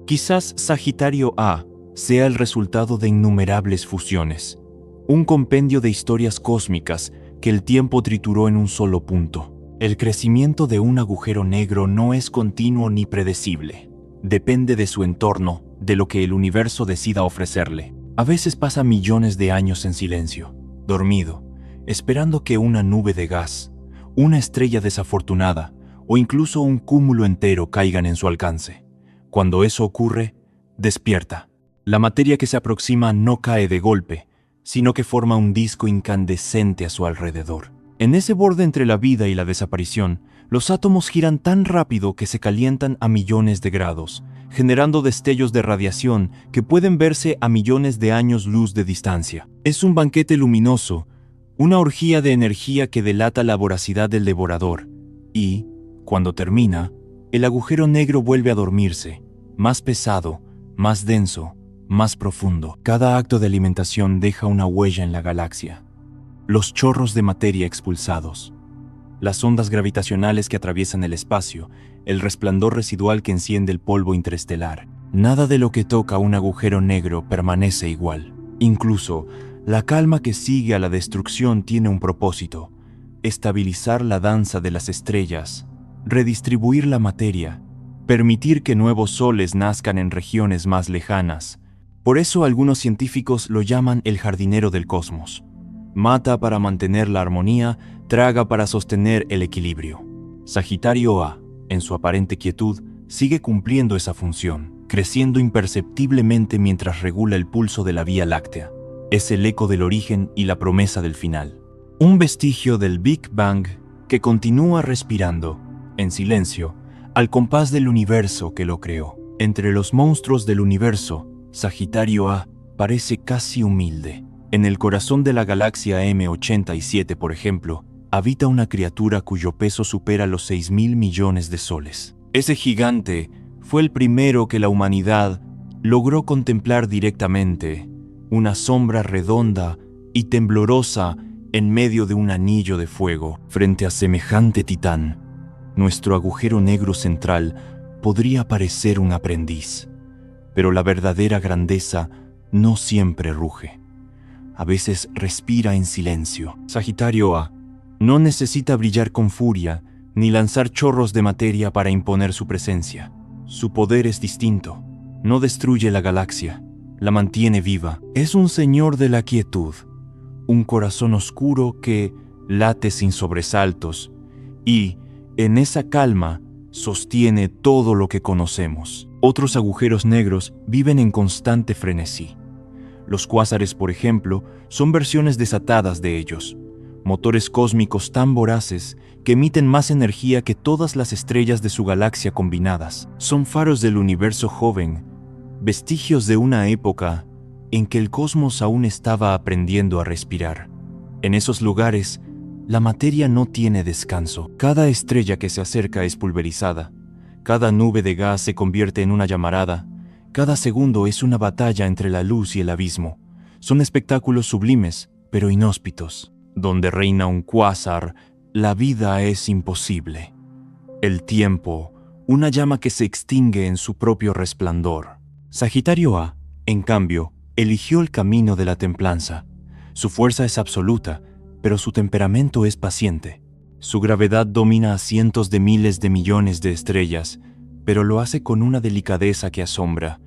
Quizás Sagitario A sea el resultado de innumerables fusiones, un compendio de historias cósmicas que el tiempo trituró en un solo punto. El crecimiento de un agujero negro no es continuo ni predecible. Depende de su entorno, de lo que el universo decida ofrecerle. A veces pasa millones de años en silencio, dormido, esperando que una nube de gas, una estrella desafortunada o incluso un cúmulo entero caigan en su alcance. Cuando eso ocurre, despierta. La materia que se aproxima no cae de golpe, sino que forma un disco incandescente a su alrededor. En ese borde entre la vida y la desaparición, los átomos giran tan rápido que se calientan a millones de grados, generando destellos de radiación que pueden verse a millones de años luz de distancia. Es un banquete luminoso, una orgía de energía que delata la voracidad del devorador. Y, cuando termina, el agujero negro vuelve a dormirse, más pesado, más denso, más profundo. Cada acto de alimentación deja una huella en la galaxia. Los chorros de materia expulsados, las ondas gravitacionales que atraviesan el espacio, el resplandor residual que enciende el polvo interestelar. Nada de lo que toca un agujero negro permanece igual. Incluso, la calma que sigue a la destrucción tiene un propósito: estabilizar la danza de las estrellas, redistribuir la materia, permitir que nuevos soles nazcan en regiones más lejanas. Por eso algunos científicos lo llaman el jardinero del cosmos. Mata para mantener la armonía, traga para sostener el equilibrio. Sagitario A, en su aparente quietud, sigue cumpliendo esa función, creciendo imperceptiblemente mientras regula el pulso de la Vía Láctea. Es el eco del origen y la promesa del final. Un vestigio del Big Bang que continúa respirando, en silencio, al compás del universo que lo creó. Entre los monstruos del universo, Sagitario A parece casi humilde. En el corazón de la galaxia M87, por ejemplo, habita una criatura cuyo peso supera los 6.000 millones de soles. Ese gigante fue el primero que la humanidad logró contemplar directamente, una sombra redonda y temblorosa en medio de un anillo de fuego. Frente a semejante titán, nuestro agujero negro central podría parecer un aprendiz, pero la verdadera grandeza no siempre ruge. A veces respira en silencio. Sagitario A no necesita brillar con furia ni lanzar chorros de materia para imponer su presencia. Su poder es distinto. No destruye la galaxia, la mantiene viva. Es un señor de la quietud, un corazón oscuro que late sin sobresaltos y, en esa calma, sostiene todo lo que conocemos. Otros agujeros negros viven en constante frenesí. Los cuásares, por ejemplo, son versiones desatadas de ellos, motores cósmicos tan voraces que emiten más energía que todas las estrellas de su galaxia combinadas. Son faros del universo joven, vestigios de una época en que el cosmos aún estaba aprendiendo a respirar. En esos lugares, la materia no tiene descanso. Cada estrella que se acerca es pulverizada, cada nube de gas se convierte en una llamarada. Cada segundo es una batalla entre la luz y el abismo. Son espectáculos sublimes, pero inhóspitos. Donde reina un cuásar, la vida es imposible. El tiempo, una llama que se extingue en su propio resplandor. Sagitario A, en cambio, eligió el camino de la templanza. Su fuerza es absoluta, pero su temperamento es paciente. Su gravedad domina a cientos de miles de millones de estrellas, pero lo hace con una delicadeza que asombra.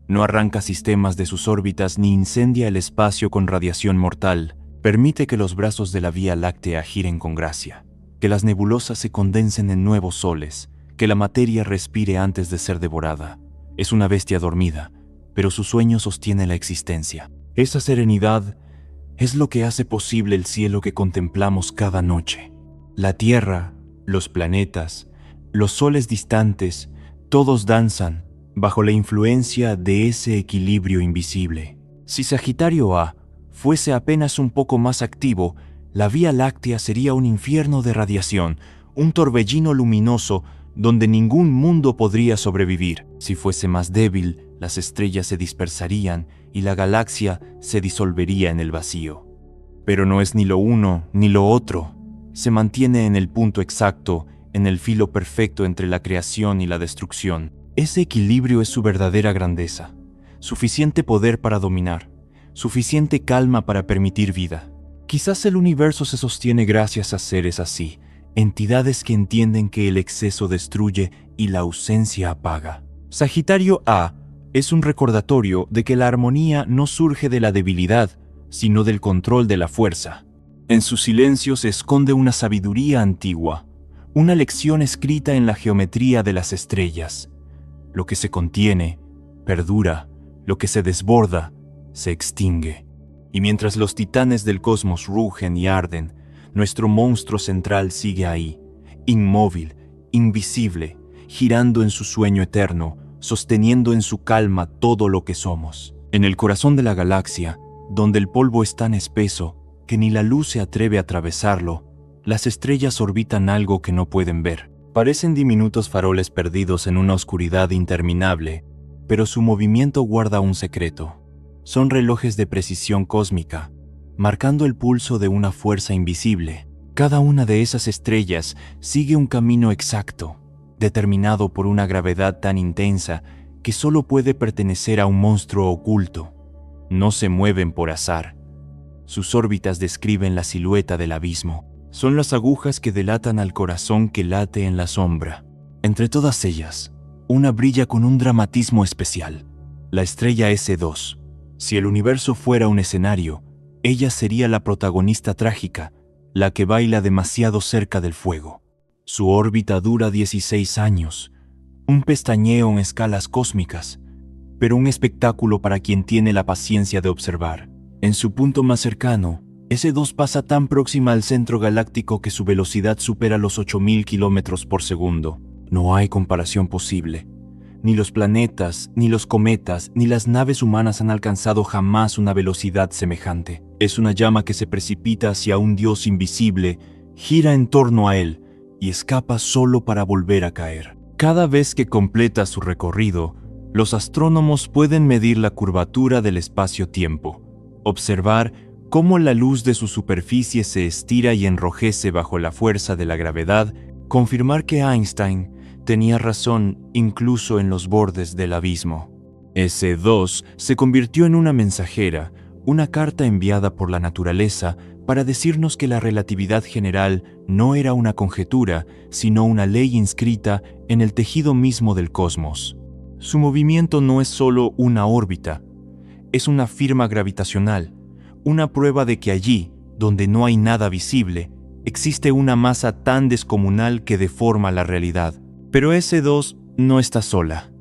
No arranca sistemas de sus órbitas ni incendia el espacio con radiación mortal. Permite que los brazos de la Vía Láctea giren con gracia, que las nebulosas se condensen en nuevos soles, que la materia respire antes de ser devorada. Es una bestia dormida, pero su sueño sostiene la existencia. Esa serenidad es lo que hace posible el cielo que contemplamos cada noche. La Tierra, los planetas, los soles distantes, todos danzan bajo la influencia de ese equilibrio invisible. Si Sagitario A fuese apenas un poco más activo, la Vía Láctea sería un infierno de radiación, un torbellino luminoso donde ningún mundo podría sobrevivir. Si fuese más débil, las estrellas se dispersarían y la galaxia se disolvería en el vacío. Pero no es ni lo uno ni lo otro. Se mantiene en el punto exacto, en el filo perfecto entre la creación y la destrucción. Ese equilibrio es su verdadera grandeza, suficiente poder para dominar, suficiente calma para permitir vida. Quizás el universo se sostiene gracias a seres así, entidades que entienden que el exceso destruye y la ausencia apaga. Sagitario A es un recordatorio de que la armonía no surge de la debilidad, sino del control de la fuerza. En su silencio se esconde una sabiduría antigua, una lección escrita en la geometría de las estrellas. Lo que se contiene, perdura, lo que se desborda, se extingue. Y mientras los titanes del cosmos rugen y arden, nuestro monstruo central sigue ahí, inmóvil, invisible, girando en su sueño eterno, sosteniendo en su calma todo lo que somos. En el corazón de la galaxia, donde el polvo es tan espeso que ni la luz se atreve a atravesarlo, las estrellas orbitan algo que no pueden ver. Parecen diminutos faroles perdidos en una oscuridad interminable, pero su movimiento guarda un secreto. Son relojes de precisión cósmica, marcando el pulso de una fuerza invisible. Cada una de esas estrellas sigue un camino exacto, determinado por una gravedad tan intensa que solo puede pertenecer a un monstruo oculto. No se mueven por azar. Sus órbitas describen la silueta del abismo. Son las agujas que delatan al corazón que late en la sombra. Entre todas ellas, una brilla con un dramatismo especial, la estrella S2. Si el universo fuera un escenario, ella sería la protagonista trágica, la que baila demasiado cerca del fuego. Su órbita dura 16 años, un pestañeo en escalas cósmicas, pero un espectáculo para quien tiene la paciencia de observar. En su punto más cercano, S2 pasa tan próxima al centro galáctico que su velocidad supera los 8.000 kilómetros por segundo. No hay comparación posible. Ni los planetas, ni los cometas, ni las naves humanas han alcanzado jamás una velocidad semejante. Es una llama que se precipita hacia un dios invisible, gira en torno a él y escapa solo para volver a caer. Cada vez que completa su recorrido, los astrónomos pueden medir la curvatura del espacio-tiempo, observar cómo la luz de su superficie se estira y enrojece bajo la fuerza de la gravedad, confirmar que Einstein tenía razón incluso en los bordes del abismo. S2 se convirtió en una mensajera, una carta enviada por la naturaleza para decirnos que la relatividad general no era una conjetura, sino una ley inscrita en el tejido mismo del cosmos. Su movimiento no es solo una órbita, es una firma gravitacional, una prueba de que allí, donde no hay nada visible, existe una masa tan descomunal que deforma la realidad. Pero S2 no está sola.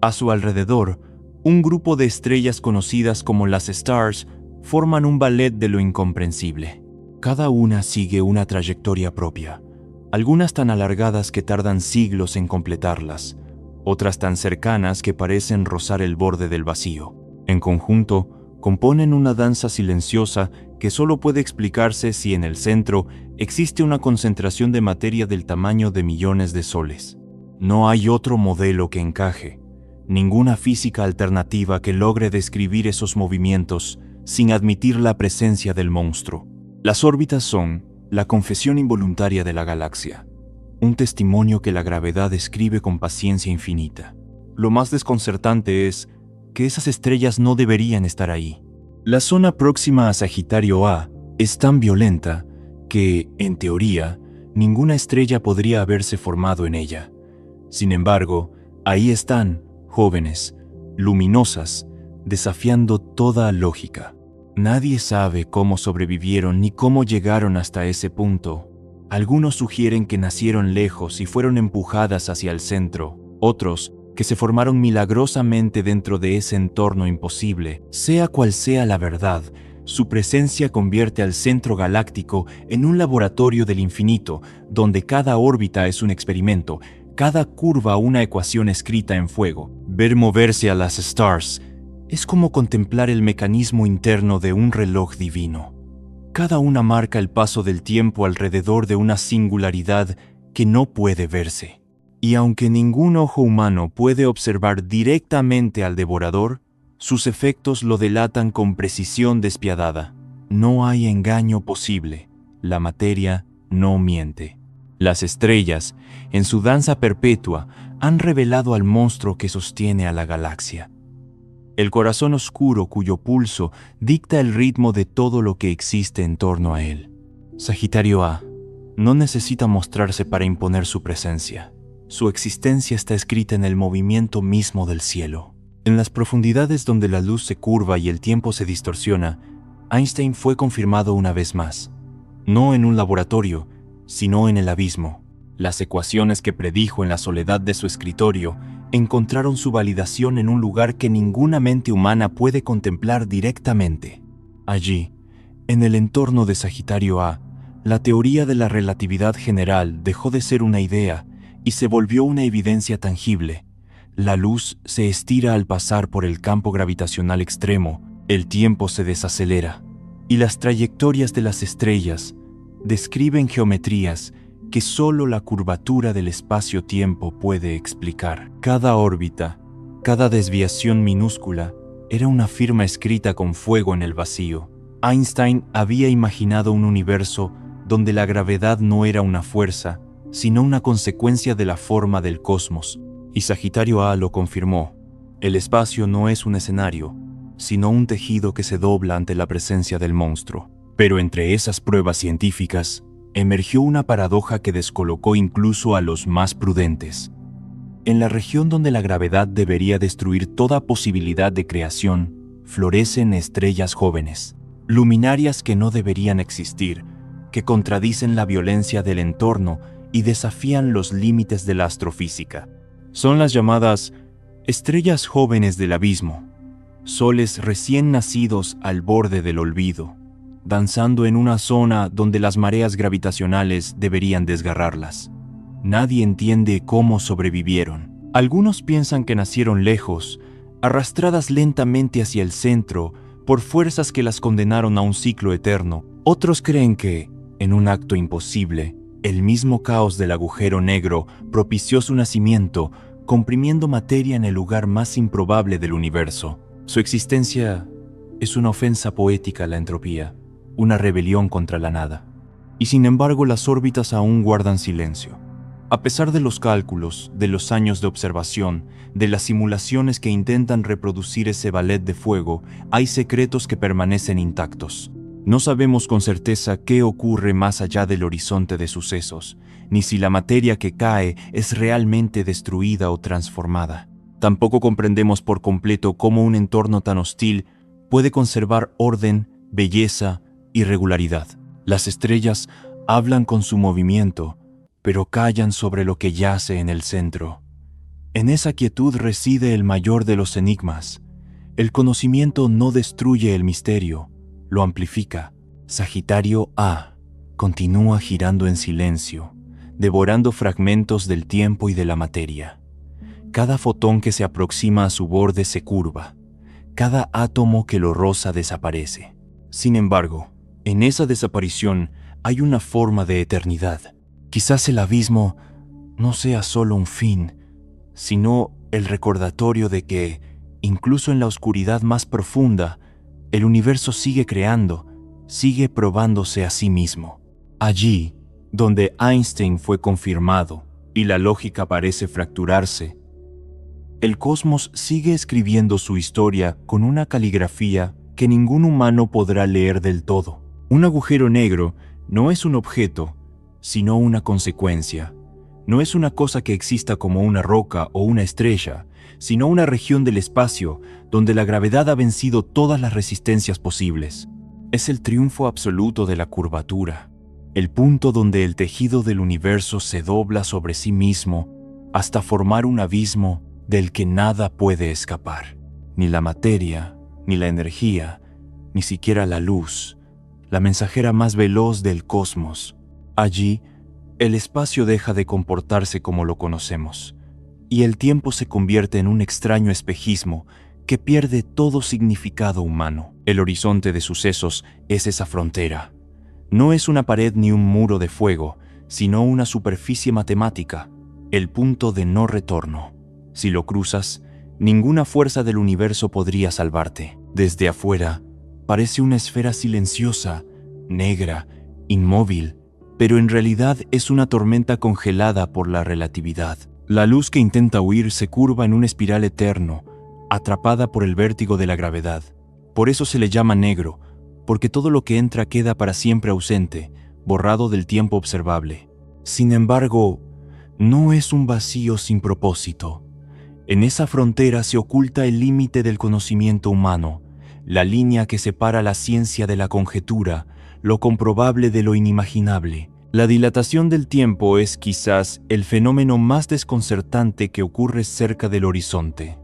A su alrededor, un grupo de estrellas conocidas como las Stars forman un ballet de lo incomprensible. Cada una sigue una trayectoria propia, algunas tan alargadas que tardan siglos en completarlas, otras tan cercanas que parecen rozar el borde del vacío. En conjunto, componen una danza silenciosa que solo puede explicarse si en el centro existe una concentración de materia del tamaño de millones de soles. No hay otro modelo que encaje, ninguna física alternativa que logre describir esos movimientos sin admitir la presencia del monstruo. Las órbitas son la confesión involuntaria de la galaxia. un testimonio que la gravedad escribe con paciencia infinita. Lo más desconcertante es que esas estrellas no deberían estar ahí. La zona próxima a Sagitario A es tan violenta que, en teoría, ninguna estrella podría haberse formado en ella. Sin embargo, ahí están, jóvenes, luminosas, desafiando toda lógica. Nadie sabe cómo sobrevivieron ni cómo llegaron hasta ese punto. Algunos sugieren que nacieron lejos y fueron empujadas hacia el centro. Otros, que se formaron milagrosamente dentro de ese entorno imposible. Sea cual sea la verdad, su presencia convierte al centro galáctico en un laboratorio del infinito, donde cada órbita es un experimento, cada curva una ecuación escrita en fuego. Ver moverse a las stars es como contemplar el mecanismo interno de un reloj divino. Cada una marca el paso del tiempo alrededor de una singularidad que no puede verse. Y aunque ningún ojo humano puede observar directamente al devorador, sus efectos lo delatan con precisión despiadada. No hay engaño posible. La materia no miente. Las estrellas, en su danza perpetua, han revelado al monstruo que sostiene a la galaxia. El corazón oscuro cuyo pulso dicta el ritmo de todo lo que existe en torno a él. Sagitario A no necesita mostrarse para imponer su presencia. Su existencia está escrita en el movimiento mismo del cielo. En las profundidades donde la luz se curva y el tiempo se distorsiona, Einstein fue confirmado una vez más. No en un laboratorio, sino en el abismo. Las ecuaciones que predijo en la soledad de su escritorio encontraron su validación en un lugar que ninguna mente humana puede contemplar directamente. Allí, en el entorno de Sagitario A, la teoría de la relatividad general dejó de ser una idea y se volvió una evidencia tangible. La luz se estira al pasar por el campo gravitacional extremo, el tiempo se desacelera, y las trayectorias de las estrellas describen geometrías que solo la curvatura del espacio-tiempo puede explicar. Cada órbita, cada desviación minúscula, era una firma escrita con fuego en el vacío. Einstein había imaginado un universo donde la gravedad no era una fuerza, sino una consecuencia de la forma del cosmos. Y Sagitario A lo confirmó. El espacio no es un escenario, sino un tejido que se dobla ante la presencia del monstruo. Pero entre esas pruebas científicas, emergió una paradoja que descolocó incluso a los más prudentes. En la región donde la gravedad debería destruir toda posibilidad de creación, florecen estrellas jóvenes, luminarias que no deberían existir, que contradicen la violencia del entorno y desafían los límites de la astrofísica. Son las llamadas estrellas jóvenes del abismo, soles recién nacidos al borde del olvido, danzando en una zona donde las mareas gravitacionales deberían desgarrarlas. Nadie entiende cómo sobrevivieron. Algunos piensan que nacieron lejos, arrastradas lentamente hacia el centro por fuerzas que las condenaron a un ciclo eterno. Otros creen que, en un acto imposible, el mismo caos del agujero negro propició su nacimiento, comprimiendo materia en el lugar más improbable del universo. Su existencia es una ofensa poética a la entropía, una rebelión contra la nada. Y sin embargo, las órbitas aún guardan silencio. A pesar de los cálculos, de los años de observación, de las simulaciones que intentan reproducir ese ballet de fuego, hay secretos que permanecen intactos. No sabemos con certeza qué ocurre más allá del horizonte de sucesos, ni si la materia que cae es realmente destruida o transformada. Tampoco comprendemos por completo cómo un entorno tan hostil puede conservar orden, belleza y regularidad. Las estrellas hablan con su movimiento, pero callan sobre lo que yace en el centro. En esa quietud reside el mayor de los enigmas. El conocimiento no destruye el misterio, lo amplifica. Sagitario A continúa girando en silencio, devorando fragmentos del tiempo y de la materia. Cada fotón que se aproxima a su borde se curva. Cada átomo que lo roza desaparece. Sin embargo, en esa desaparición hay una forma de eternidad. Quizás el abismo no sea solo un fin, sino el recordatorio de que, incluso en la oscuridad más profunda, el universo sigue creando, sigue probándose a sí mismo. Allí, donde Einstein fue confirmado y la lógica parece fracturarse, el cosmos sigue escribiendo su historia con una caligrafía que ningún humano podrá leer del todo. Un agujero negro no es un objeto, sino una consecuencia. No es una cosa que exista como una roca o una estrella, sino una región del espacio donde la gravedad ha vencido todas las resistencias posibles. Es el triunfo absoluto de la curvatura, el punto donde el tejido del universo se dobla sobre sí mismo hasta formar un abismo del que nada puede escapar. Ni la materia, ni la energía, ni siquiera la luz, la mensajera más veloz del cosmos. Allí, el espacio deja de comportarse como lo conocemos, y el tiempo se convierte en un extraño espejismo que pierde todo significado humano. El horizonte de sucesos es esa frontera. No es una pared ni un muro de fuego, sino una superficie matemática, el punto de no retorno. Si lo cruzas, ninguna fuerza del universo podría salvarte. Desde afuera, parece una esfera silenciosa, negra, inmóvil, pero en realidad es una tormenta congelada por la relatividad. La luz que intenta huir se curva en un espiral eterno, atrapada por el vértigo de la gravedad. Por eso se le llama negro, porque todo lo que entra queda para siempre ausente, borrado del tiempo observable. Sin embargo, no es un vacío sin propósito. En esa frontera se oculta el límite del conocimiento humano, la línea que separa la ciencia de la conjetura, lo comprobable de lo inimaginable. La dilatación del tiempo es quizás el fenómeno más desconcertante que ocurre cerca del horizonte.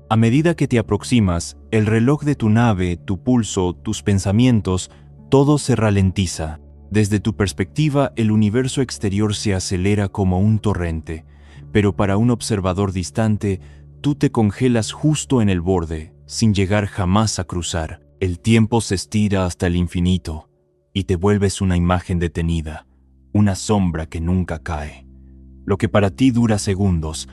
A medida que te aproximas, el reloj de tu nave, tu pulso, tus pensamientos, todo se ralentiza. Desde tu perspectiva, el universo exterior se acelera como un torrente, pero para un observador distante, tú te congelas justo en el borde, sin llegar jamás a cruzar. El tiempo se estira hasta el infinito, y te vuelves una imagen detenida, una sombra que nunca cae. Lo que para ti dura segundos,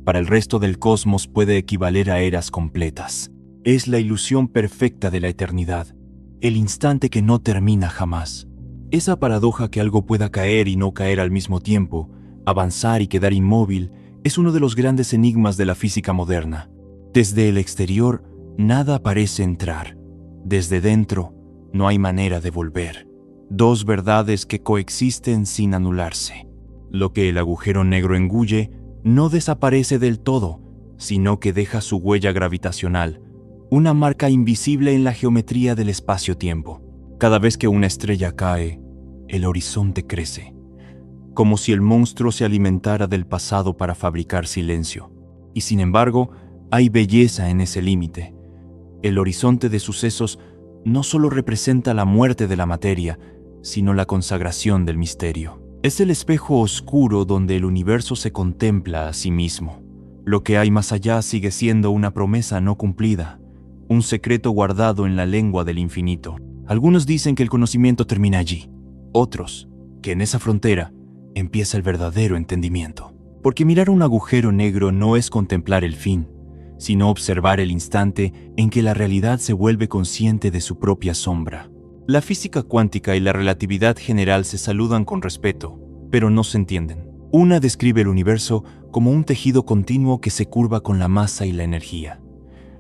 para el resto del cosmos puede equivaler a eras completas. Es la ilusión perfecta de la eternidad, el instante que no termina jamás. Esa paradoja que algo pueda caer y no caer al mismo tiempo, avanzar y quedar inmóvil, es uno de los grandes enigmas de la física moderna. Desde el exterior, nada parece entrar. Desde dentro, no hay manera de volver. Dos verdades que coexisten sin anularse. Lo que el agujero negro engulle no desaparece del todo, sino que deja su huella gravitacional, una marca invisible en la geometría del espacio-tiempo. Cada vez que una estrella cae, el horizonte crece, como si el monstruo se alimentara del pasado para fabricar silencio. Y sin embargo, hay belleza en ese límite. El horizonte de sucesos no solo representa la muerte de la materia, sino la consagración del misterio. Es el espejo oscuro donde el universo se contempla a sí mismo. Lo que hay más allá sigue siendo una promesa no cumplida, un secreto guardado en la lengua del infinito. Algunos dicen que el conocimiento termina allí, otros, que en esa frontera empieza el verdadero entendimiento. Porque mirar un agujero negro no es contemplar el fin, sino observar el instante en que la realidad se vuelve consciente de su propia sombra. La física cuántica y la relatividad general se saludan con respeto, pero no se entienden. Una describe el universo como un tejido continuo que se curva con la masa y la energía.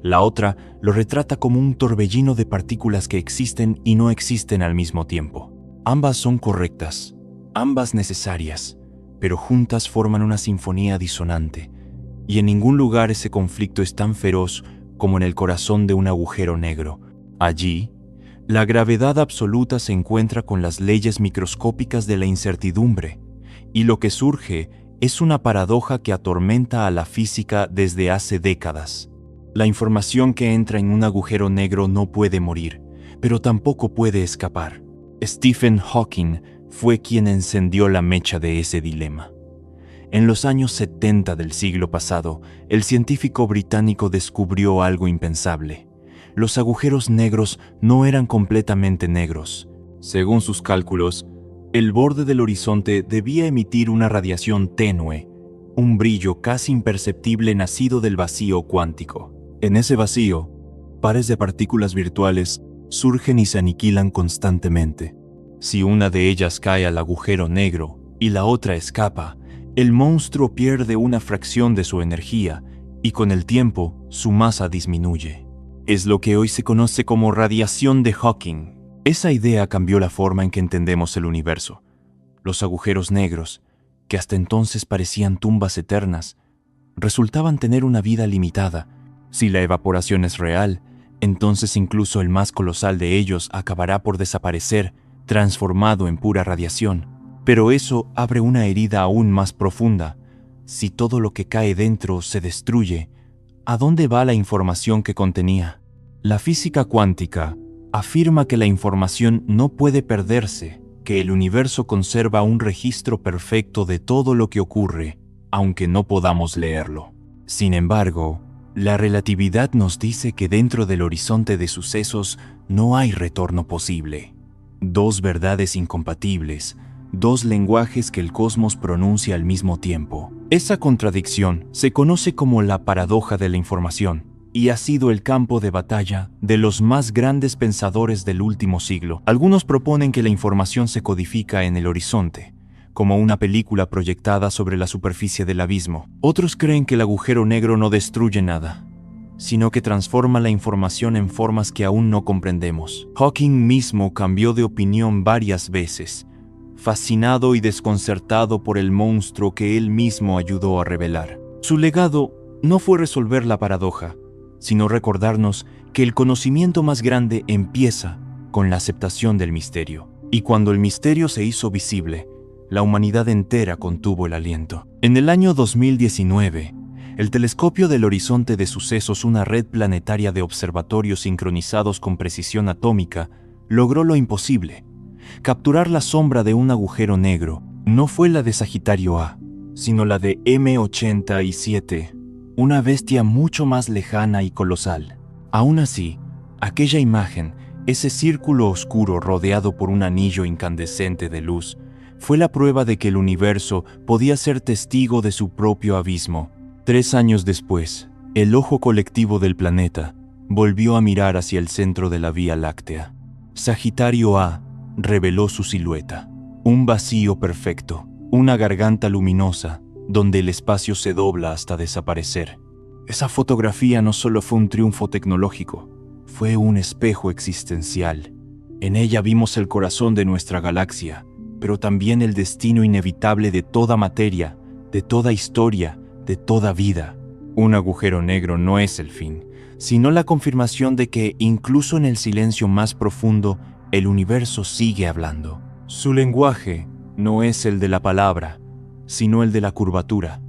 La otra lo retrata como un torbellino de partículas que existen y no existen al mismo tiempo. Ambas son correctas, ambas necesarias, pero juntas forman una sinfonía disonante, y en ningún lugar ese conflicto es tan feroz como en el corazón de un agujero negro. Allí, la gravedad absoluta se encuentra con las leyes microscópicas de la incertidumbre, y lo que surge es una paradoja que atormenta a la física desde hace décadas. La información que entra en un agujero negro no puede morir, pero tampoco puede escapar. Stephen Hawking fue quien encendió la mecha de ese dilema. En los años 70 del siglo pasado, el científico británico descubrió algo impensable. Los agujeros negros no eran completamente negros. Según sus cálculos, el borde del horizonte debía emitir una radiación tenue, un brillo casi imperceptible nacido del vacío cuántico. En ese vacío, pares de partículas virtuales surgen y se aniquilan constantemente. Si una de ellas cae al agujero negro y la otra escapa, el monstruo pierde una fracción de su energía y con el tiempo su masa disminuye. Es lo que hoy se conoce como radiación de Hawking. Esa idea cambió la forma en que entendemos el universo. Los agujeros negros, que hasta entonces parecían tumbas eternas, resultaban tener una vida limitada. Si la evaporación es real, entonces incluso el más colosal de ellos acabará por desaparecer, transformado en pura radiación. Pero eso abre una herida aún más profunda. Si todo lo que cae dentro se destruye, ¿a dónde va la información que contenía? La física cuántica afirma que la información no puede perderse, que el universo conserva un registro perfecto de todo lo que ocurre, aunque no podamos leerlo. Sin embargo, la relatividad nos dice que dentro del horizonte de sucesos no hay retorno posible. Dos verdades incompatibles, dos lenguajes que el cosmos pronuncia al mismo tiempo. Esa contradicción se conoce como la paradoja de la información y ha sido el campo de batalla de los más grandes pensadores del último siglo. Algunos proponen que la información se codifica en el horizonte, como una película proyectada sobre la superficie del abismo. Otros creen que el agujero negro no destruye nada, sino que transforma la información en formas que aún no comprendemos. Hawking mismo cambió de opinión varias veces, fascinado y desconcertado por el monstruo que él mismo ayudó a revelar. Su legado no fue resolver la paradoja, sino recordarnos que el conocimiento más grande empieza con la aceptación del misterio. Y cuando el misterio se hizo visible, la humanidad entera contuvo el aliento. En el año 2019, el telescopio del horizonte de sucesos, una red planetaria de observatorios sincronizados con precisión atómica, logró lo imposible: capturar la sombra de un agujero negro. No fue la de Sagitario A, sino la de M87, una bestia mucho más lejana y colosal. Aún así, aquella imagen, ese círculo oscuro rodeado por un anillo incandescente de luz, fue la prueba de que el universo podía ser testigo de su propio abismo. 3 años después, el ojo colectivo del planeta volvió a mirar hacia el centro de la Vía Láctea. Sagitario A reveló su silueta, un vacío perfecto, una garganta luminosa, donde el espacio se dobla hasta desaparecer. Esa fotografía no solo fue un triunfo tecnológico, fue un espejo existencial. En ella vimos el corazón de nuestra galaxia, pero también el destino inevitable de toda materia, de toda historia, de toda vida. Un agujero negro no es el fin, sino la confirmación de que, incluso en el silencio más profundo, el universo sigue hablando. Su lenguaje no es el de la palabra, sino el de la curvatura,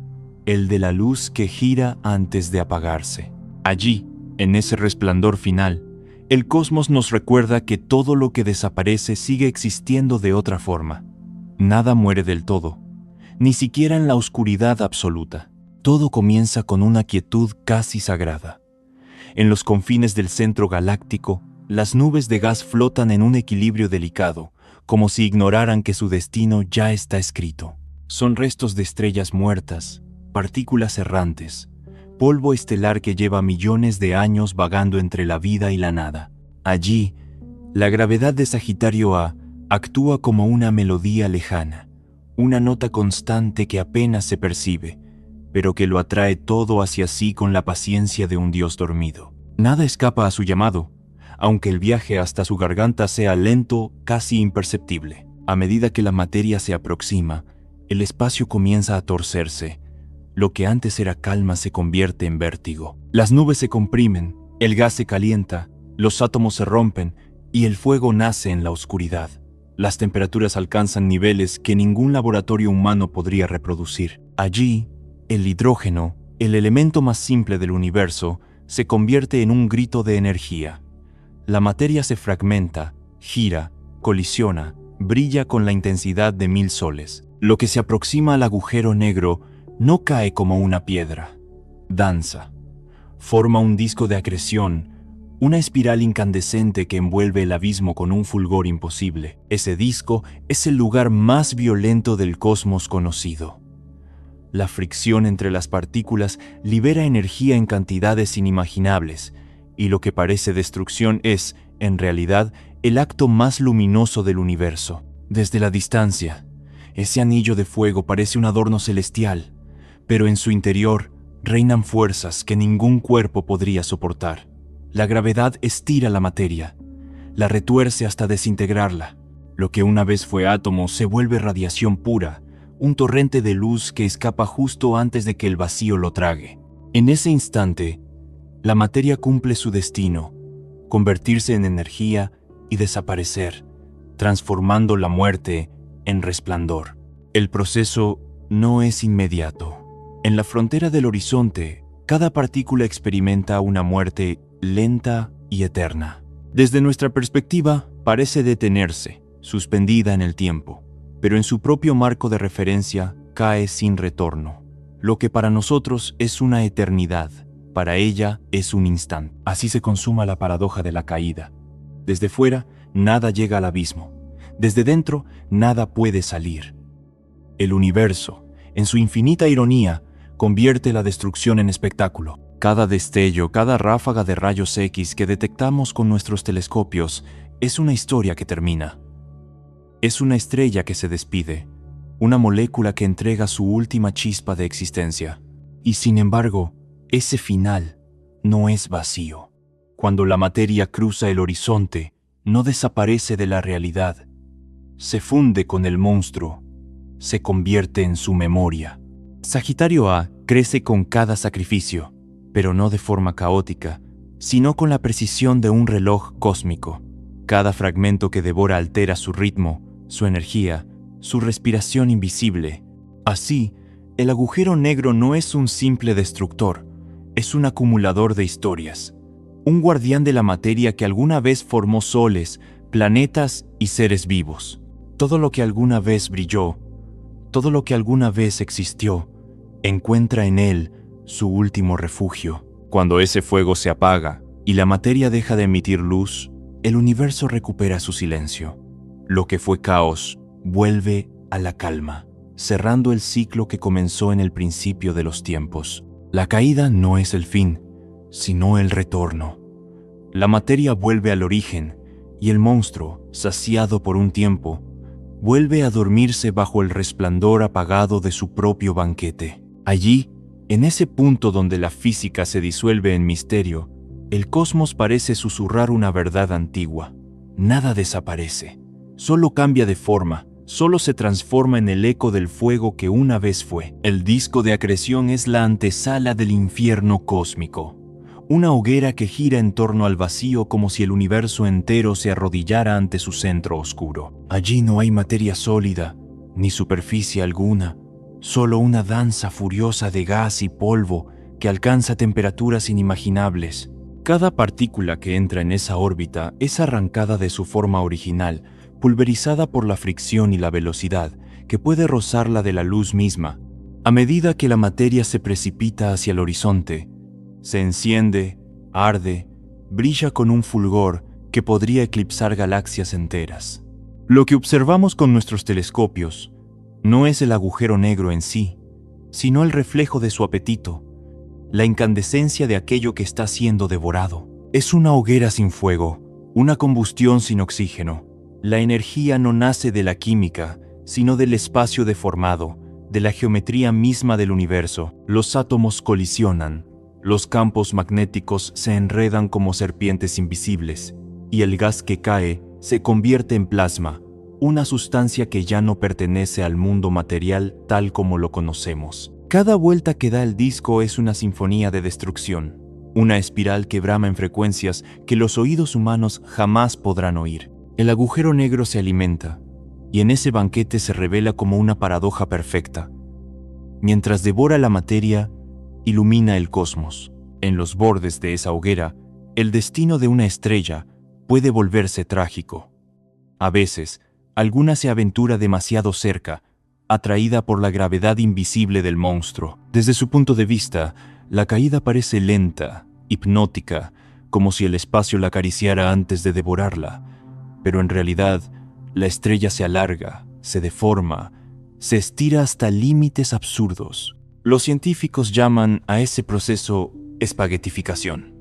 el de la luz que gira antes de apagarse. Allí, en ese resplandor final, el cosmos nos recuerda que todo lo que desaparece sigue existiendo de otra forma. Nada muere del todo, ni siquiera en la oscuridad absoluta. Todo comienza con una quietud casi sagrada. En los confines del centro galáctico, las nubes de gas flotan en un equilibrio delicado, como si ignoraran que su destino ya está escrito. Son restos de estrellas muertas, partículas errantes, polvo estelar que lleva millones de años vagando entre la vida y la nada. Allí, la gravedad de Sagitario A actúa como una melodía lejana, una nota constante que apenas se percibe, pero que lo atrae todo hacia sí con la paciencia de un dios dormido. Nada escapa a su llamado, aunque el viaje hasta su garganta sea lento, casi imperceptible. A medida que la materia se aproxima, el espacio comienza a torcerse. Lo que antes era calma se convierte en vértigo. Las nubes se comprimen, el gas se calienta, los átomos se rompen y el fuego nace en la oscuridad. Las temperaturas alcanzan niveles que ningún laboratorio humano podría reproducir. Allí, el hidrógeno, el elemento más simple del universo, se convierte en un grito de energía. La materia se fragmenta, gira, colisiona, brilla con la intensidad de 1000 soles. Lo que se aproxima al agujero negro no cae como una piedra. Danza. Forma un disco de acreción, una espiral incandescente que envuelve el abismo con un fulgor imposible. Ese disco es el lugar más violento del cosmos conocido. La fricción entre las partículas libera energía en cantidades inimaginables, y lo que parece destrucción es, en realidad, el acto más luminoso del universo. Desde la distancia, ese anillo de fuego parece un adorno celestial, pero en su interior reinan fuerzas que ningún cuerpo podría soportar. La gravedad estira la materia, la retuerce hasta desintegrarla. Lo que una vez fue átomo se vuelve radiación pura, un torrente de luz que escapa justo antes de que el vacío lo trague. En ese instante, la materia cumple su destino, convertirse en energía y desaparecer, transformando la muerte en resplandor. El proceso no es inmediato. En la frontera del horizonte, cada partícula experimenta una muerte lenta y eterna. Desde nuestra perspectiva, parece detenerse, suspendida en el tiempo, pero en su propio marco de referencia cae sin retorno. Lo que para nosotros es una eternidad, para ella es un instante. Así se consuma la paradoja de la caída. Desde fuera, nada llega al abismo. Desde dentro, nada puede salir. El universo, en su infinita ironía, convierte la destrucción en espectáculo. Cada destello, cada ráfaga de rayos X que detectamos con nuestros telescopios es una historia que termina. Es una estrella que se despide, una molécula que entrega su última chispa de existencia. Y sin embargo, ese final no es vacío. Cuando la materia cruza el horizonte, no desaparece de la realidad. Se funde con el monstruo, se convierte en su memoria. Sagitario A crece con cada sacrificio, pero no de forma caótica, sino con la precisión de un reloj cósmico. Cada fragmento que devora altera su ritmo, su energía, su respiración invisible. Así, el agujero negro no es un simple destructor, es un acumulador de historias, un guardián de la materia que alguna vez formó soles, planetas y seres vivos. Todo lo que alguna vez brilló, todo lo que alguna vez existió, encuentra en él su último refugio. Cuando ese fuego se apaga y la materia deja de emitir luz, el universo recupera su silencio. Lo que fue caos vuelve a la calma, cerrando el ciclo que comenzó en el principio de los tiempos. La caída no es el fin, sino el retorno. La materia vuelve al origen y el monstruo, saciado por un tiempo, vuelve a dormirse bajo el resplandor apagado de su propio banquete. Allí, en ese punto donde la física se disuelve en misterio, el cosmos parece susurrar una verdad antigua. Nada desaparece, solo cambia de forma, solo se transforma en el eco del fuego que una vez fue. El disco de acreción es la antesala del infierno cósmico, una hoguera que gira en torno al vacío como si el universo entero se arrodillara ante su centro oscuro. Allí no hay materia sólida, ni superficie alguna, solo una danza furiosa de gas y polvo que alcanza temperaturas inimaginables. Cada partícula que entra en esa órbita es arrancada de su forma original, pulverizada por la fricción y la velocidad, que puede rozarla de la luz misma. A medida que la materia se precipita hacia el horizonte, se enciende, arde, brilla con un fulgor que podría eclipsar galaxias enteras. Lo que observamos con nuestros telescopios no es el agujero negro en sí, sino el reflejo de su apetito, la incandescencia de aquello que está siendo devorado. Es una hoguera sin fuego, una combustión sin oxígeno. La energía no nace de la química, sino del espacio deformado, de la geometría misma del universo. Los átomos colisionan, los campos magnéticos se enredan como serpientes invisibles, y el gas que cae se convierte en plasma, una sustancia que ya no pertenece al mundo material tal como lo conocemos. Cada vuelta que da el disco es una sinfonía de destrucción, una espiral que brama en frecuencias que los oídos humanos jamás podrán oír. El agujero negro se alimenta, y en ese banquete se revela como una paradoja perfecta. Mientras devora la materia, ilumina el cosmos. En los bordes de esa hoguera, el destino de una estrella puede volverse trágico. A veces, alguna se aventura demasiado cerca, atraída por la gravedad invisible del monstruo. Desde su punto de vista, la caída parece lenta, hipnótica, como si el espacio la acariciara antes de devorarla. Pero en realidad, la estrella se alarga, se deforma, se estira hasta límites absurdos. Los científicos llaman a ese proceso espaguetificación,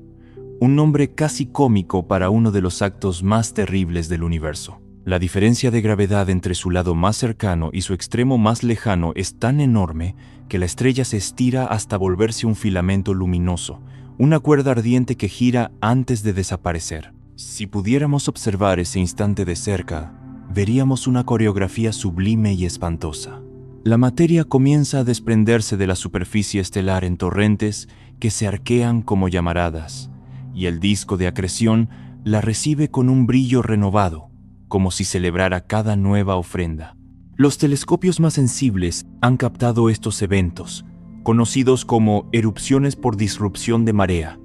un nombre casi cómico para uno de los actos más terribles del universo. La diferencia de gravedad entre su lado más cercano y su extremo más lejano es tan enorme que la estrella se estira hasta volverse un filamento luminoso, una cuerda ardiente que gira antes de desaparecer. Si pudiéramos observar ese instante de cerca, veríamos una coreografía sublime y espantosa. La materia comienza a desprenderse de la superficie estelar en torrentes que se arquean como llamaradas, y el disco de acreción la recibe con un brillo renovado, como si celebrara cada nueva ofrenda. Los telescopios más sensibles han captado estos eventos, conocidos como erupciones por disrupción de marea.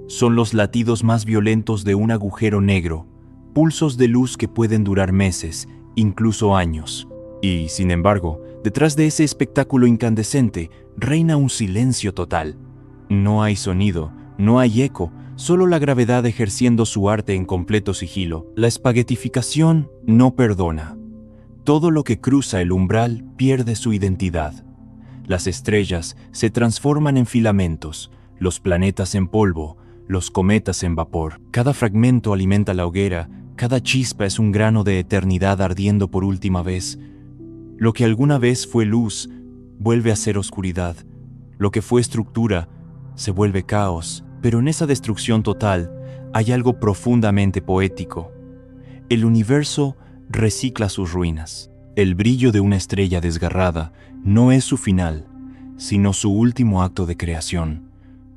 Son los latidos más violentos de un agujero negro, pulsos de luz que pueden durar meses, incluso años. Y, sin embargo, detrás de ese espectáculo incandescente reina un silencio total. No hay sonido, no hay eco, solo la gravedad ejerciendo su arte en completo sigilo. La espaguetificación no perdona. Todo lo que cruza el umbral pierde su identidad. Las estrellas se transforman en filamentos, los planetas en polvo, los cometas en vapor. Cada fragmento alimenta la hoguera, cada chispa es un grano de eternidad ardiendo por última vez. Lo que alguna vez fue luz vuelve a ser oscuridad. Lo que fue estructura se vuelve caos. Pero en esa destrucción total hay algo profundamente poético. El universo recicla sus ruinas. El brillo de una estrella desgarrada no es su final, sino su último acto de creación,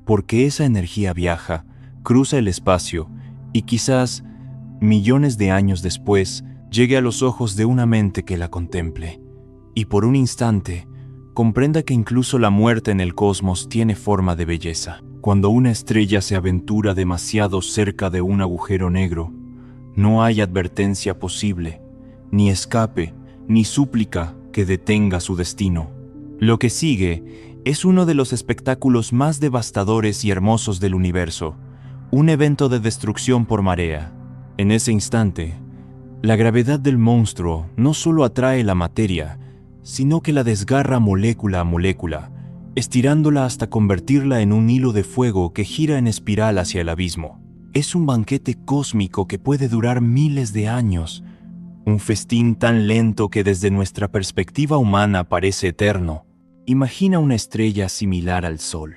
porque esa energía viaja, cruza el espacio y quizás, millones de años después, llegue a los ojos de una mente que la contemple, y por un instante comprenda que incluso la muerte en el cosmos tiene forma de belleza. Cuando una estrella se aventura demasiado cerca de un agujero negro, no hay advertencia posible, ni escape, ni súplica que detenga su destino. Lo que sigue es uno de los espectáculos más devastadores y hermosos del universo, un evento de destrucción por marea. En ese instante, la gravedad del monstruo no solo atrae la materia, sino que la desgarra molécula a molécula, estirándola hasta convertirla en un hilo de fuego que gira en espiral hacia el abismo. Es un banquete cósmico que puede durar miles de años, un festín tan lento que desde nuestra perspectiva humana parece eterno. Imagina una estrella similar al Sol.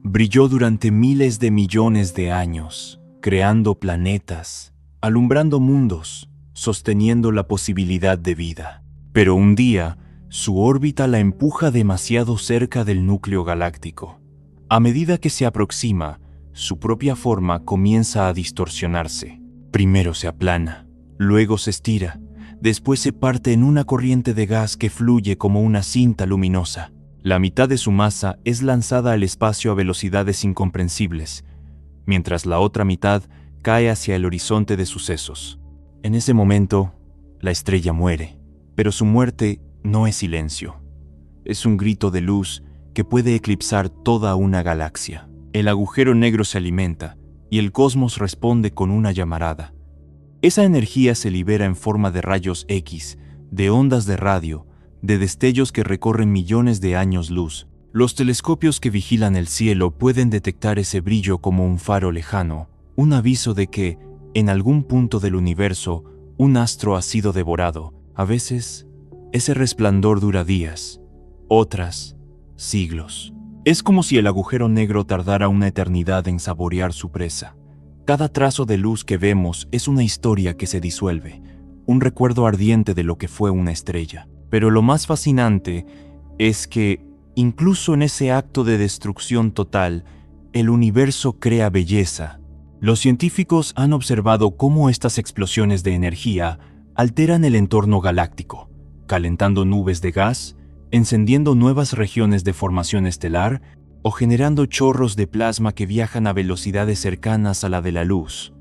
Brilló durante miles de millones de años, creando planetas, alumbrando mundos, sosteniendo la posibilidad de vida. Pero un día, su órbita la empuja demasiado cerca del núcleo galáctico. A medida que se aproxima, su propia forma comienza a distorsionarse. Primero se aplana, luego se estira, después se parte en una corriente de gas que fluye como una cinta luminosa. La mitad de su masa es lanzada al espacio a velocidades incomprensibles, mientras la otra mitad cae hacia el horizonte de sucesos. En ese momento, la estrella muere, pero su muerte no es silencio. Es un grito de luz que puede eclipsar toda una galaxia. El agujero negro se alimenta y el cosmos responde con una llamarada. Esa energía se libera en forma de rayos X, de ondas de radio, de destellos que recorren millones de años luz. Los telescopios que vigilan el cielo pueden detectar ese brillo como un faro lejano, un aviso de que, en algún punto del universo, un astro ha sido devorado. A veces, ese resplandor dura días, otras, siglos. Es como si el agujero negro tardara una eternidad en saborear su presa. Cada trazo de luz que vemos es una historia que se disuelve, un recuerdo ardiente de lo que fue una estrella. Pero lo más fascinante es que, incluso en ese acto de destrucción total, el universo crea belleza. Los científicos han observado cómo estas explosiones de energía alteran el entorno galáctico, calentando nubes de gas, encendiendo nuevas regiones de formación estelar o generando chorros de plasma que viajan a velocidades cercanas a la de la luz.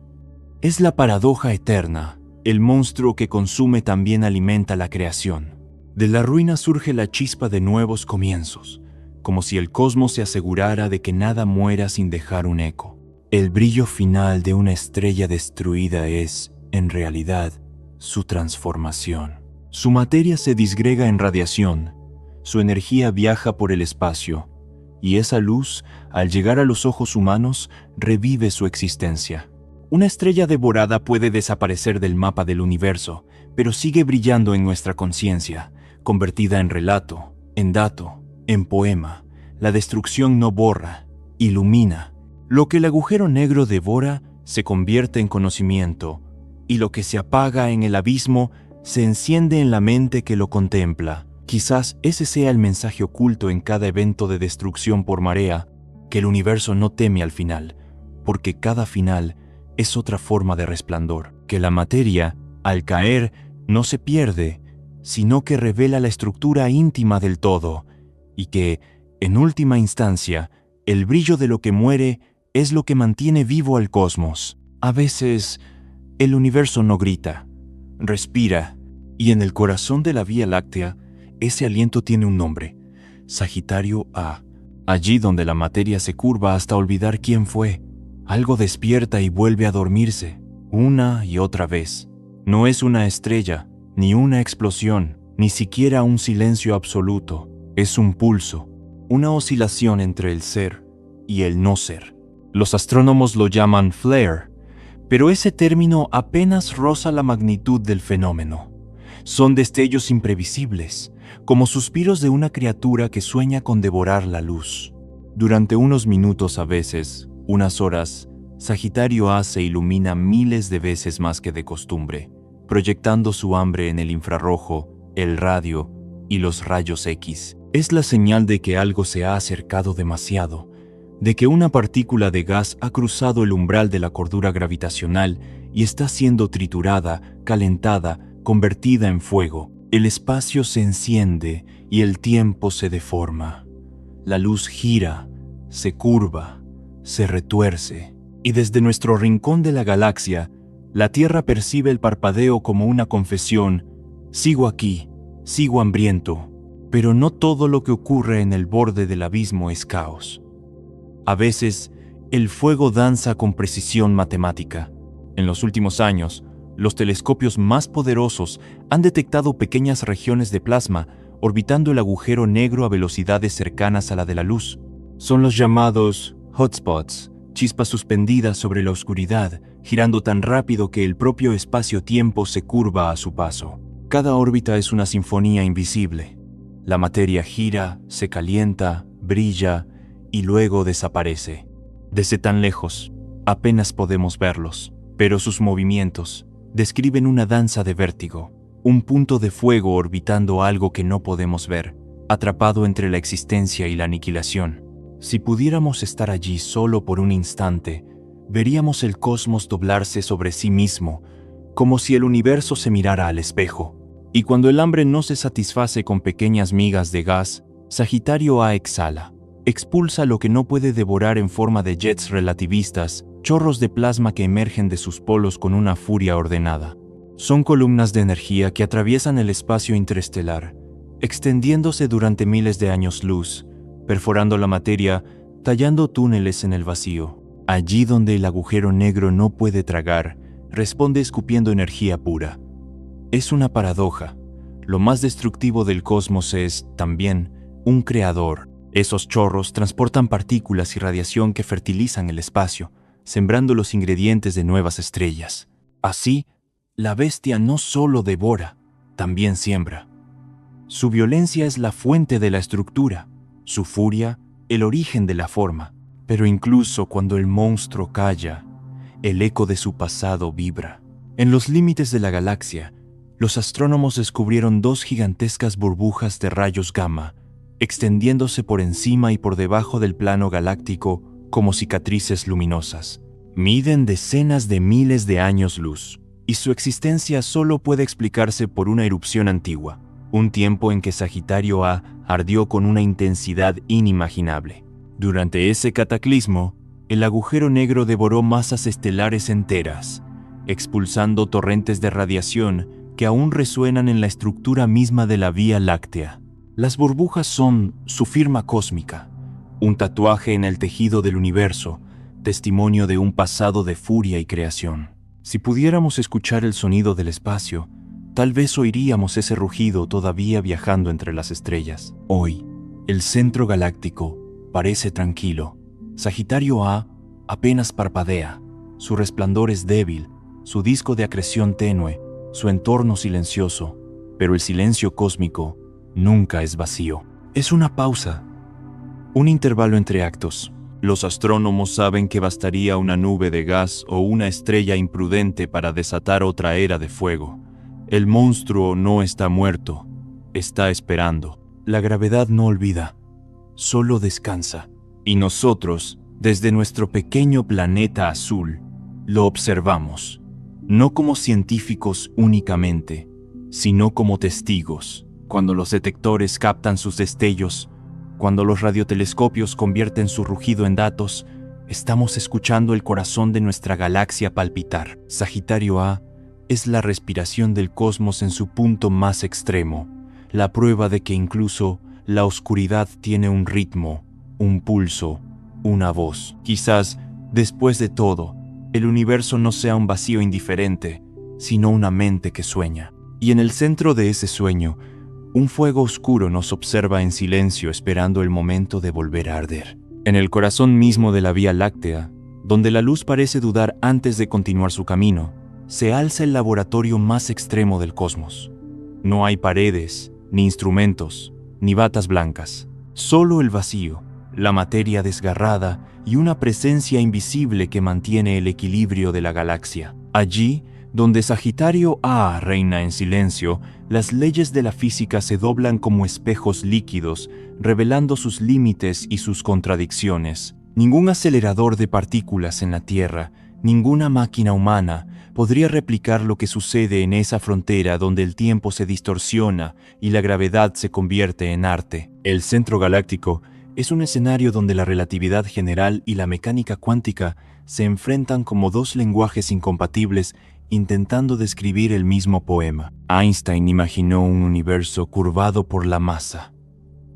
Es la paradoja eterna, el monstruo que consume también alimenta la creación. De la ruina surge la chispa de nuevos comienzos, como si el cosmos se asegurara de que nada muera sin dejar un eco. El brillo final de una estrella destruida es, en realidad, su transformación. Su materia se disgrega en radiación, su energía viaja por el espacio, y esa luz, al llegar a los ojos humanos, revive su existencia. Una estrella devorada puede desaparecer del mapa del universo, pero sigue brillando en nuestra conciencia, convertida en relato, en dato, en poema. La destrucción no borra, ilumina. Lo que el agujero negro devora se convierte en conocimiento, y lo que se apaga en el abismo se enciende en la mente que lo contempla. Quizás ese sea el mensaje oculto en cada evento de destrucción por marea, que el universo no teme al final, porque cada final es otra forma de resplandor, que la materia, al caer, no se pierde, sino que revela la estructura íntima del todo, y que, en última instancia, el brillo de lo que muere es lo que mantiene vivo al cosmos. A veces, el universo no grita, respira, y en el corazón de la Vía Láctea, ese aliento tiene un nombre: Sagitario A. Allí donde la materia se curva hasta olvidar quién fue, algo despierta y vuelve a dormirse, una y otra vez. No es una estrella, ni una explosión, ni siquiera un silencio absoluto. Es un pulso, una oscilación entre el ser y el no ser. Los astrónomos lo llaman flare, pero ese término apenas roza la magnitud del fenómeno. Son destellos imprevisibles, como suspiros de una criatura que sueña con devorar la luz. Durante unos minutos, a veces, unas horas, Sagitario A se ilumina miles de veces más que de costumbre, proyectando su hambre en el infrarrojo, el radio y los rayos X. Es la señal de que algo se ha acercado demasiado, de que una partícula de gas ha cruzado el umbral de la cordura gravitacional y está siendo triturada, calentada, convertida en fuego. El espacio se enciende y el tiempo se deforma. La luz gira, se curva, se retuerce, y desde nuestro rincón de la galaxia, la Tierra percibe el parpadeo como una confesión: sigo aquí, sigo hambriento. Pero no todo lo que ocurre en el borde del abismo es caos. A veces, el fuego danza con precisión matemática. En los últimos años, los telescopios más poderosos han detectado pequeñas regiones de plasma orbitando el agujero negro a velocidades cercanas a la de la luz. Son los llamados hotspots, chispas suspendidas sobre la oscuridad, girando tan rápido que el propio espacio-tiempo se curva a su paso. Cada órbita es una sinfonía invisible. La materia gira, se calienta, brilla y luego desaparece. Desde tan lejos, apenas podemos verlos, pero sus movimientos describen una danza de vértigo, un punto de fuego orbitando algo que no podemos ver, atrapado entre la existencia y la aniquilación. Si pudiéramos estar allí solo por un instante, veríamos el cosmos doblarse sobre sí mismo, como si el universo se mirara al espejo. Y cuando el hambre no se satisface con pequeñas migas de gas, Sagitario A exhala, expulsa lo que no puede devorar en forma de jets relativistas, chorros de plasma que emergen de sus polos con una furia ordenada. Son columnas de energía que atraviesan el espacio interestelar, extendiéndose durante miles de años luz, perforando la materia, tallando túneles en el vacío. Allí donde el agujero negro no puede tragar, responde escupiendo energía pura. Es una paradoja. Lo más destructivo del cosmos es, también, un creador. Esos chorros transportan partículas y radiación que fertilizan el espacio, sembrando los ingredientes de nuevas estrellas. Así, la bestia no solo devora, también siembra. Su violencia es la fuente de la estructura, su furia, el origen de la forma. Pero incluso cuando el monstruo calla, el eco de su pasado vibra. En los límites de la galaxia, los astrónomos descubrieron dos gigantescas burbujas de rayos gamma, extendiéndose por encima y por debajo del plano galáctico como cicatrices luminosas. Miden decenas de miles de años luz, y su existencia solo puede explicarse por una erupción antigua, un tiempo en que Sagitario A ardió con una intensidad inimaginable. Durante ese cataclismo, el agujero negro devoró masas estelares enteras, expulsando torrentes de radiación que aún resuenan en la estructura misma de la Vía Láctea. Las burbujas son su firma cósmica, un tatuaje en el tejido del universo, testimonio de un pasado de furia y creación. Si pudiéramos escuchar el sonido del espacio, tal vez oiríamos ese rugido todavía viajando entre las estrellas. Hoy, el centro galáctico, parece tranquilo. Sagitario A apenas parpadea. Su resplandor es débil, su disco de acreción tenue, su entorno silencioso, pero el silencio cósmico nunca es vacío. Es una pausa, un intervalo entre actos. Los astrónomos saben que bastaría una nube de gas o una estrella imprudente para desatar otra era de fuego. El monstruo no está muerto, está esperando. La gravedad no olvida, solo descansa. Y nosotros, desde nuestro pequeño planeta azul, lo observamos, no como científicos únicamente, sino como testigos. Cuando los detectores captan sus destellos, cuando los radiotelescopios convierten su rugido en datos, estamos escuchando el corazón de nuestra galaxia palpitar. Sagitario A es la respiración del cosmos en su punto más extremo, la prueba de que incluso la oscuridad tiene un ritmo, un pulso, una voz. Quizás, después de todo, el universo no sea un vacío indiferente, sino una mente que sueña. Y en el centro de ese sueño, un fuego oscuro nos observa en silencio esperando el momento de volver a arder. En el corazón mismo de la Vía Láctea, donde la luz parece dudar antes de continuar su camino, se alza el laboratorio más extremo del cosmos. No hay paredes, ni instrumentos, ni batas blancas. Solo el vacío, la materia desgarrada y una presencia invisible que mantiene el equilibrio de la galaxia. Allí, donde Sagitario A reina en silencio, las leyes de la física se doblan como espejos líquidos, revelando sus límites y sus contradicciones. Ningún acelerador de partículas en la Tierra, ninguna máquina humana, podría replicar lo que sucede en esa frontera donde el tiempo se distorsiona y la gravedad se convierte en arte. El centro galáctico es un escenario donde la relatividad general y la mecánica cuántica se enfrentan como dos lenguajes incompatibles intentando describir el mismo poema. Einstein imaginó un universo curvado por la masa,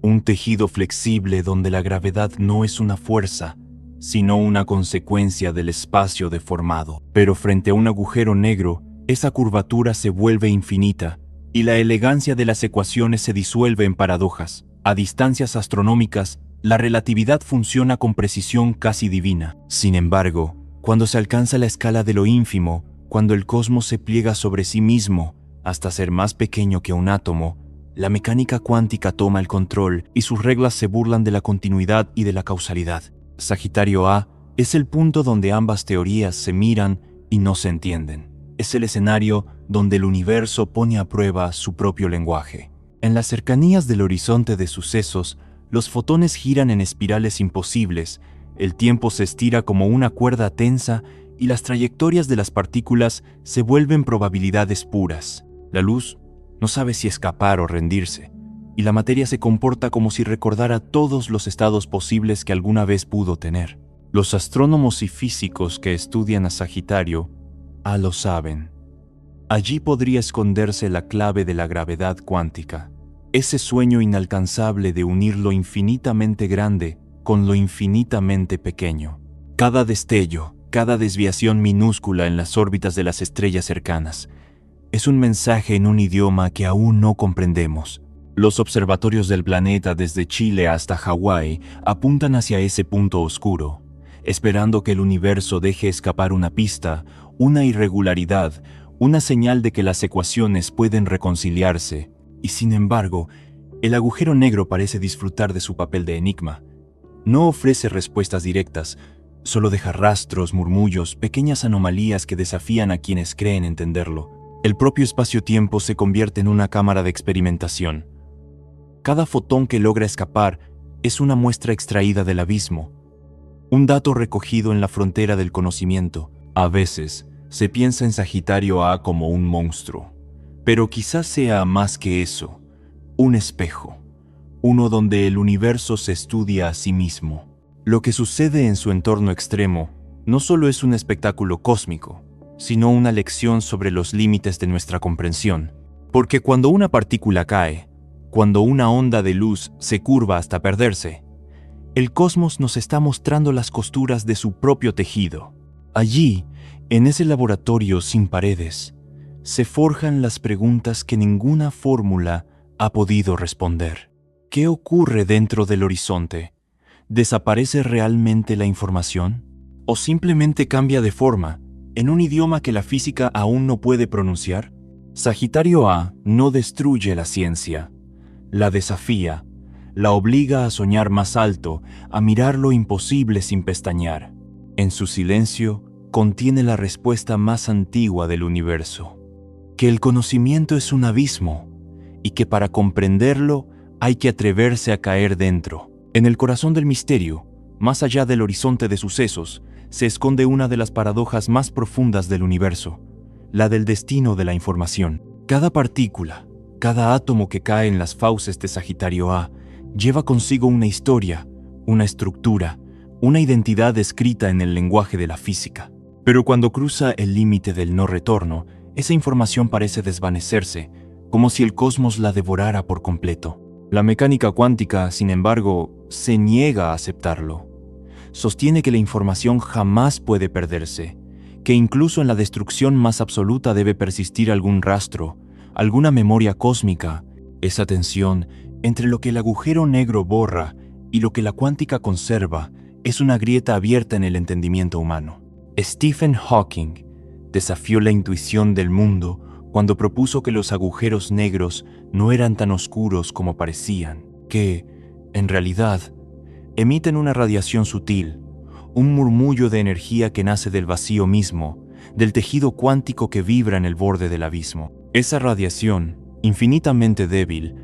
un tejido flexible donde la gravedad no es una fuerza, sino una consecuencia del espacio deformado. Pero frente a un agujero negro, esa curvatura se vuelve infinita y la elegancia de las ecuaciones se disuelve en paradojas. A distancias astronómicas, la relatividad funciona con precisión casi divina. Sin embargo, cuando se alcanza la escala de lo ínfimo, cuando el cosmos se pliega sobre sí mismo hasta ser más pequeño que un átomo, la mecánica cuántica toma el control y sus reglas se burlan de la continuidad y de la causalidad. Sagitario A es el punto donde ambas teorías se miran y no se entienden. Es el escenario donde el universo pone a prueba su propio lenguaje. En las cercanías del horizonte de sucesos, los fotones giran en espirales imposibles, el tiempo se estira como una cuerda tensa y las trayectorias de las partículas se vuelven probabilidades puras. La luz no sabe si escapar o rendirse, y la materia se comporta como si recordara todos los estados posibles que alguna vez pudo tener. Los astrónomos y físicos que estudian a Sagitario A lo saben. Allí podría esconderse la clave de la gravedad cuántica, ese sueño inalcanzable de unir lo infinitamente grande con lo infinitamente pequeño. Cada destello, cada desviación minúscula en las órbitas de las estrellas cercanas, es un mensaje en un idioma que aún no comprendemos. Los observatorios del planeta desde Chile hasta Hawái apuntan hacia ese punto oscuro, esperando que el universo deje escapar una pista, una irregularidad, una señal de que las ecuaciones pueden reconciliarse. Y sin embargo, el agujero negro parece disfrutar de su papel de enigma. No ofrece respuestas directas, solo deja rastros, murmullos, pequeñas anomalías que desafían a quienes creen entenderlo. El propio espacio-tiempo se convierte en una cámara de experimentación. Cada fotón que logra escapar es una muestra extraída del abismo, un dato recogido en la frontera del conocimiento. A veces, se piensa en Sagitario A como un monstruo, pero quizás sea más que eso, un espejo, uno donde el universo se estudia a sí mismo. Lo que sucede en su entorno extremo no solo es un espectáculo cósmico, sino una lección sobre los límites de nuestra comprensión. Porque cuando una partícula cae, cuando una onda de luz se curva hasta perderse, el cosmos nos está mostrando las costuras de su propio tejido. Allí, en ese laboratorio sin paredes, se forjan las preguntas que ninguna fórmula ha podido responder. ¿Qué ocurre dentro del horizonte? ¿Desaparece realmente la información? ¿O simplemente cambia de forma, en un idioma que la física aún no puede pronunciar? Sagitario A no destruye la ciencia, la desafía, la obliga a soñar más alto, a mirar lo imposible sin pestañear. En su silencio contiene la respuesta más antigua del universo, que el conocimiento es un abismo y que para comprenderlo hay que atreverse a caer dentro. En el corazón del misterio, más allá del horizonte de sucesos, se esconde una de las paradojas más profundas del universo, la del destino de la información. Cada partícula, cada átomo que cae en las fauces de Sagitario A, lleva consigo una historia, una estructura, una identidad escrita en el lenguaje de la física. Pero cuando cruza el límite del no retorno, esa información parece desvanecerse, como si el cosmos la devorara por completo. La mecánica cuántica, sin embargo, se niega a aceptarlo. Sostiene que la información jamás puede perderse, que incluso en la destrucción más absoluta debe persistir algún rastro, alguna memoria cósmica, esa tensión entre lo que el agujero negro borra y lo que la cuántica conserva es una grieta abierta en el entendimiento humano. Stephen Hawking desafió la intuición del mundo cuando propuso que los agujeros negros no eran tan oscuros como parecían, que, en realidad, emiten una radiación sutil, un murmullo de energía que nace del vacío mismo, del tejido cuántico que vibra en el borde del abismo. Esa radiación, infinitamente débil,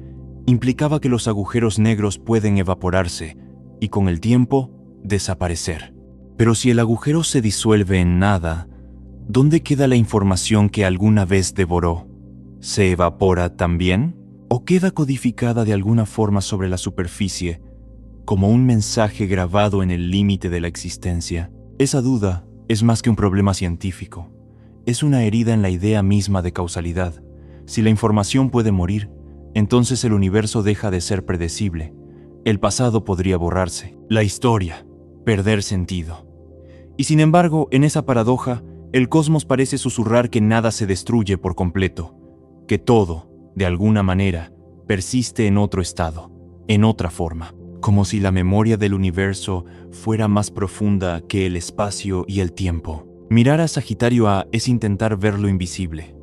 implicaba que los agujeros negros pueden evaporarse y con el tiempo desaparecer. Pero si el agujero se disuelve en nada, ¿dónde queda la información que alguna vez devoró? ¿Se evapora también? ¿O queda codificada de alguna forma sobre la superficie, como un mensaje grabado en el límite de la existencia? Esa duda es más que un problema científico. Es una herida en la idea misma de causalidad. Si la información puede morir, entonces el universo deja de ser predecible. El pasado podría borrarse, la historia, perder sentido. Y sin embargo, en esa paradoja, el cosmos parece susurrar que nada se destruye por completo, que todo, de alguna manera, persiste en otro estado, en otra forma, como si la memoria del universo fuera más profunda que el espacio y el tiempo. Mirar a Sagitario A es intentar ver lo invisible.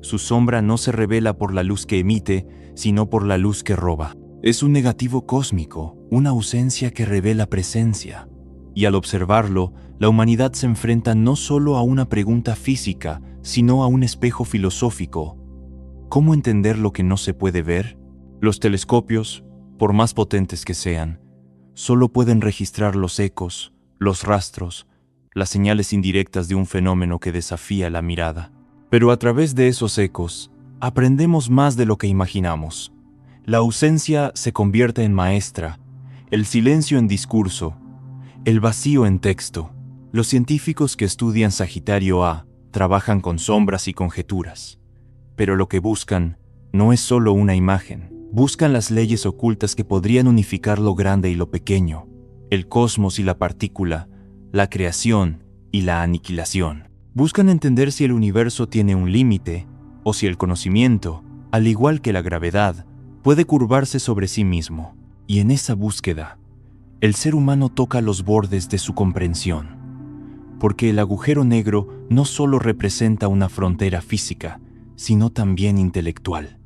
Su sombra no se revela por la luz que emite, sino por la luz que roba. Es un negativo cósmico, una ausencia que revela presencia. Y al observarlo, la humanidad se enfrenta no solo a una pregunta física, sino a un espejo filosófico. ¿Cómo entender lo que no se puede ver? Los telescopios, por más potentes que sean, solo pueden registrar los ecos, los rastros, las señales indirectas de un fenómeno que desafía la mirada. Pero a través de esos ecos, aprendemos más de lo que imaginamos. La ausencia se convierte en maestra, el silencio en discurso, el vacío en texto. Los científicos que estudian Sagitario A trabajan con sombras y conjeturas, pero lo que buscan no es solo una imagen. Buscan las leyes ocultas que podrían unificar lo grande y lo pequeño, el cosmos y la partícula, la creación y la aniquilación. Buscan entender si el universo tiene un límite o si el conocimiento, al igual que la gravedad, puede curvarse sobre sí mismo. Y en esa búsqueda, el ser humano toca los bordes de su comprensión, porque el agujero negro no solo representa una frontera física, sino también intelectual.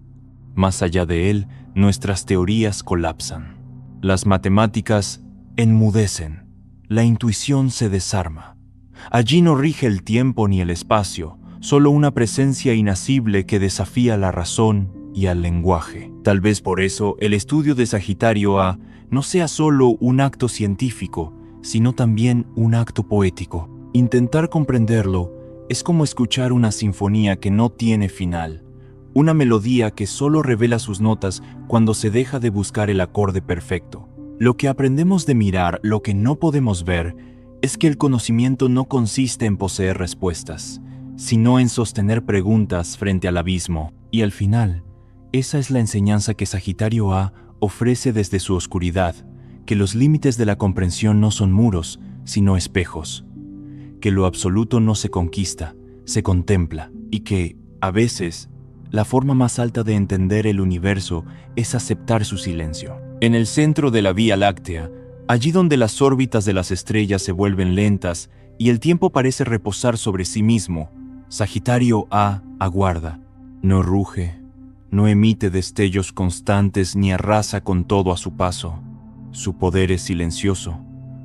Más allá de él, nuestras teorías colapsan. Las matemáticas enmudecen, la intuición se desarma. Allí no rige el tiempo ni el espacio, solo una presencia inacible que desafía la razón y al lenguaje. Tal vez por eso el estudio de Sagitario A no sea solo un acto científico, sino también un acto poético. Intentar comprenderlo es como escuchar una sinfonía que no tiene final, una melodía que solo revela sus notas cuando se deja de buscar el acorde perfecto. Lo que aprendemos de mirar lo que no podemos ver es que el conocimiento no consiste en poseer respuestas, sino en sostener preguntas frente al abismo. Y al final, esa es la enseñanza que Sagitario A ofrece desde su oscuridad, que los límites de la comprensión no son muros, sino espejos, que lo absoluto no se conquista, se contempla, y que, a veces, la forma más alta de entender el universo es aceptar su silencio. En el centro de la Vía Láctea, Allí donde las órbitas de las estrellas se vuelven lentas y el tiempo parece reposar sobre sí mismo, Sagitario A aguarda. No ruge, no emite destellos constantes ni arrasa con todo a su paso. Su poder es silencioso,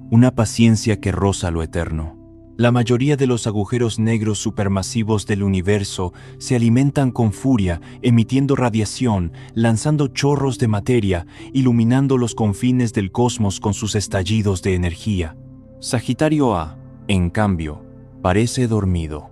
una paciencia que roza lo eterno. La mayoría de los agujeros negros supermasivos del universo se alimentan con furia, emitiendo radiación, lanzando chorros de materia, iluminando los confines del cosmos con sus estallidos de energía. Sagitario A, en cambio, parece dormido.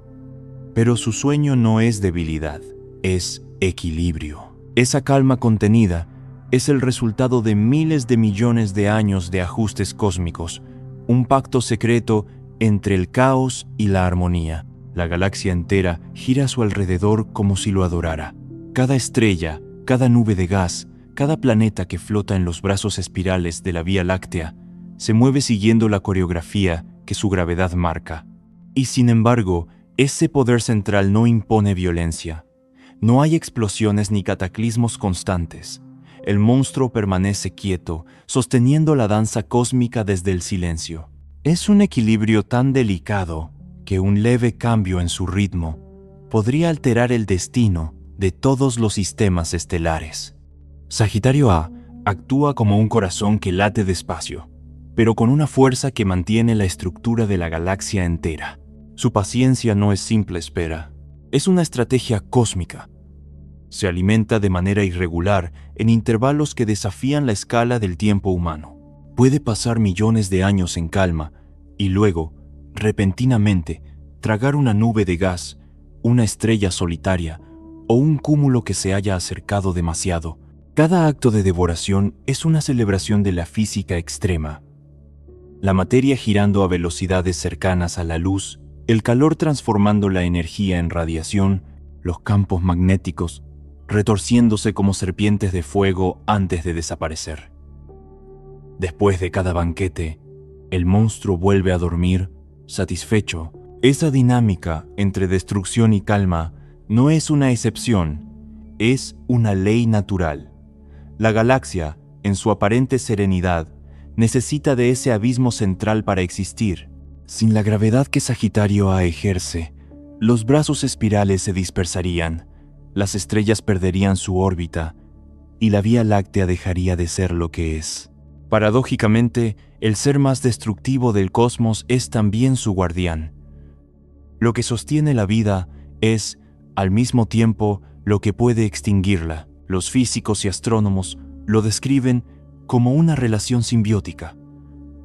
Pero su sueño no es debilidad, es equilibrio. Esa calma contenida es el resultado de miles de millones de años de ajustes cósmicos, un pacto secreto entre el caos y la armonía. La galaxia entera gira a su alrededor como si lo adorara. Cada estrella, cada nube de gas, cada planeta que flota en los brazos espirales de la Vía Láctea, se mueve siguiendo la coreografía que su gravedad marca. Y sin embargo, ese poder central no impone violencia. No hay explosiones ni cataclismos constantes. El monstruo permanece quieto, sosteniendo la danza cósmica desde el silencio. Es un equilibrio tan delicado que un leve cambio en su ritmo podría alterar el destino de todos los sistemas estelares. Sagitario A actúa como un corazón que late despacio, pero con una fuerza que mantiene la estructura de la galaxia entera. Su paciencia no es simple espera, es una estrategia cósmica. Se alimenta de manera irregular en intervalos que desafían la escala del tiempo humano. Puede pasar millones de años en calma y luego, repentinamente, tragar una nube de gas, una estrella solitaria o un cúmulo que se haya acercado demasiado. Cada acto de devoración es una celebración de la física extrema. La materia girando a velocidades cercanas a la luz, el calor transformando la energía en radiación, los campos magnéticos retorciéndose como serpientes de fuego antes de desaparecer. Después de cada banquete, el monstruo vuelve a dormir, satisfecho. Esa dinámica entre destrucción y calma no es una excepción, es una ley natural. La galaxia, en su aparente serenidad, necesita de ese abismo central para existir. Sin la gravedad que Sagitario A ejerce, los brazos espirales se dispersarían, las estrellas perderían su órbita y la Vía Láctea dejaría de ser lo que es. Paradójicamente, el ser más destructivo del cosmos es también su guardián. Lo que sostiene la vida es, al mismo tiempo, lo que puede extinguirla. Los físicos y astrónomos lo describen como una relación simbiótica.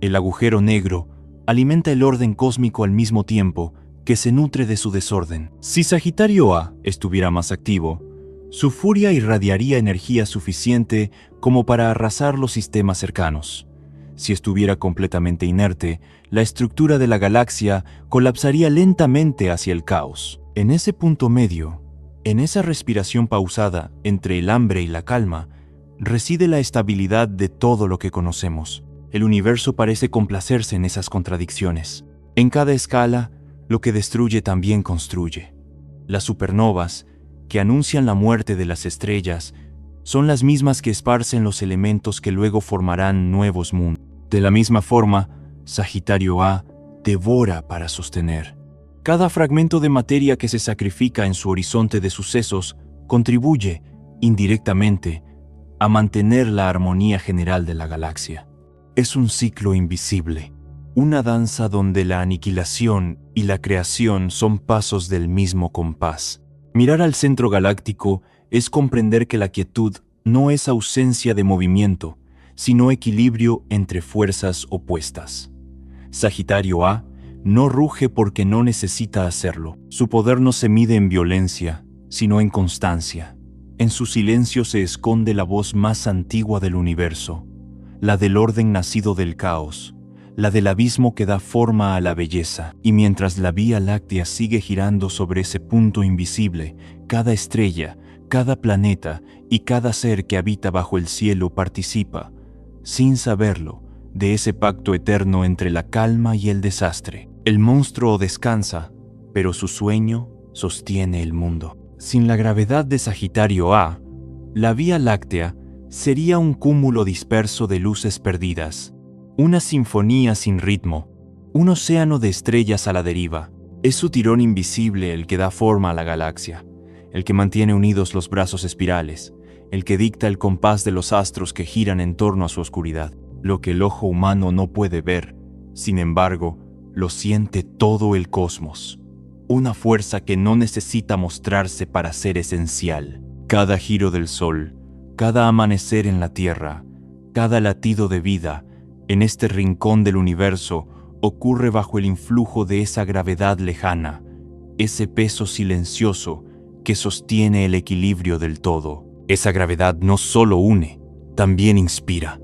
El agujero negro alimenta el orden cósmico al mismo tiempo que se nutre de su desorden. Si Sagitario A estuviera más activo, su furia irradiaría energía suficiente como para arrasar los sistemas cercanos. Si estuviera completamente inerte, la estructura de la galaxia colapsaría lentamente hacia el caos. En ese punto medio, en esa respiración pausada entre el hambre y la calma, reside la estabilidad de todo lo que conocemos. El universo parece complacerse en esas contradicciones. En cada escala, lo que destruye también construye. Las supernovas, que anuncian la muerte de las estrellas, son las mismas que esparcen los elementos que luego formarán nuevos mundos. De la misma forma, Sagitario A devora para sostener. Cada fragmento de materia que se sacrifica en su horizonte de sucesos contribuye, indirectamente, a mantener la armonía general de la galaxia. Es un ciclo invisible, una danza donde la aniquilación y la creación son pasos del mismo compás. Mirar al centro galáctico es comprender que la quietud no es ausencia de movimiento, sino equilibrio entre fuerzas opuestas. Sagitario A no ruge porque no necesita hacerlo. Su poder no se mide en violencia, sino en constancia. En su silencio se esconde la voz más antigua del universo, la del orden nacido del caos, la del abismo que da forma a la belleza. Y mientras la Vía Láctea sigue girando sobre ese punto invisible, cada estrella, cada planeta y cada ser que habita bajo el cielo participa, sin saberlo, de ese pacto eterno entre la calma y el desastre. El monstruo descansa, pero su sueño sostiene el mundo. Sin la gravedad de Sagitario A, la Vía Láctea sería un cúmulo disperso de luces perdidas, una sinfonía sin ritmo, un océano de estrellas a la deriva. Es su tirón invisible el que da forma a la galaxia, el que mantiene unidos los brazos espirales, el que dicta el compás de los astros que giran en torno a su oscuridad. Lo que el ojo humano no puede ver, sin embargo, lo siente todo el cosmos. Una fuerza que no necesita mostrarse para ser esencial. Cada giro del sol, cada amanecer en la Tierra, cada latido de vida en este rincón del universo ocurre bajo el influjo de esa gravedad lejana, ese peso silencioso que sostiene el equilibrio del todo. Esa gravedad no solo une, también inspira.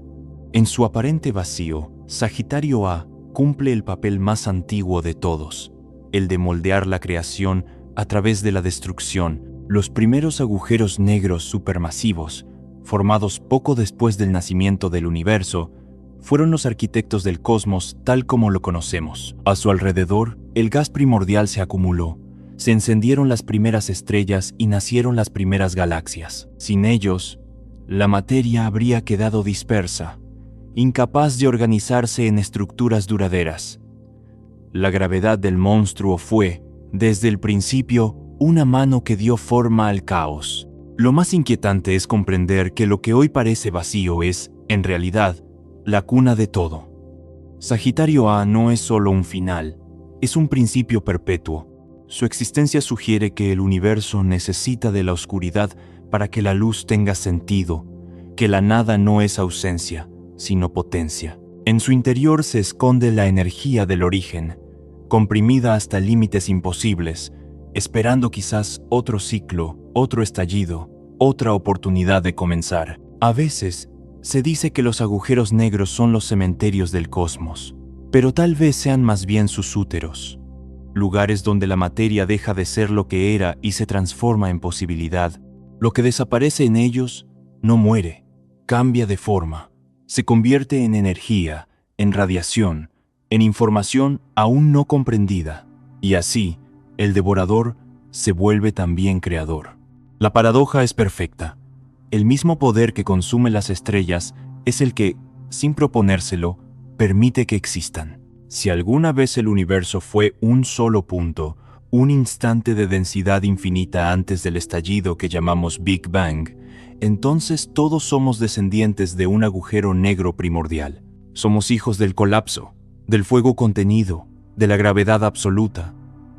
En su aparente vacío, Sagitario A cumple el papel más antiguo de todos, el de moldear la creación a través de la destrucción. Los primeros agujeros negros supermasivos, formados poco después del nacimiento del universo, fueron los arquitectos del cosmos tal como lo conocemos. A su alrededor, el gas primordial se acumuló, se encendieron las primeras estrellas y nacieron las primeras galaxias. Sin ellos, la materia habría quedado dispersa, incapaz de organizarse en estructuras duraderas. La gravedad del monstruo fue, desde el principio, una mano que dio forma al caos. Lo más inquietante es comprender que lo que hoy parece vacío es, en realidad, la cuna de todo. Sagitario A no es solo un final, es un principio perpetuo. Su existencia sugiere que el universo necesita de la oscuridad para que la luz tenga sentido, que la nada no es ausencia, sino potencia. En su interior se esconde la energía del origen, comprimida hasta límites imposibles, esperando quizás otro ciclo, otro estallido, otra oportunidad de comenzar. A veces, se dice que los agujeros negros son los cementerios del cosmos, pero tal vez sean más bien sus úteros, lugares donde la materia deja de ser lo que era y se transforma en posibilidad. Lo que desaparece en ellos no muere, cambia de forma, se convierte en energía, en radiación, en información aún no comprendida, y así, el devorador se vuelve también creador. La paradoja es perfecta. El mismo poder que consume las estrellas es el que, sin proponérselo, permite que existan. Si alguna vez el universo fue un solo punto, un instante de densidad infinita antes del estallido que llamamos Big Bang, entonces todos somos descendientes de un agujero negro primordial. Somos hijos del colapso, del fuego contenido, de la gravedad absoluta.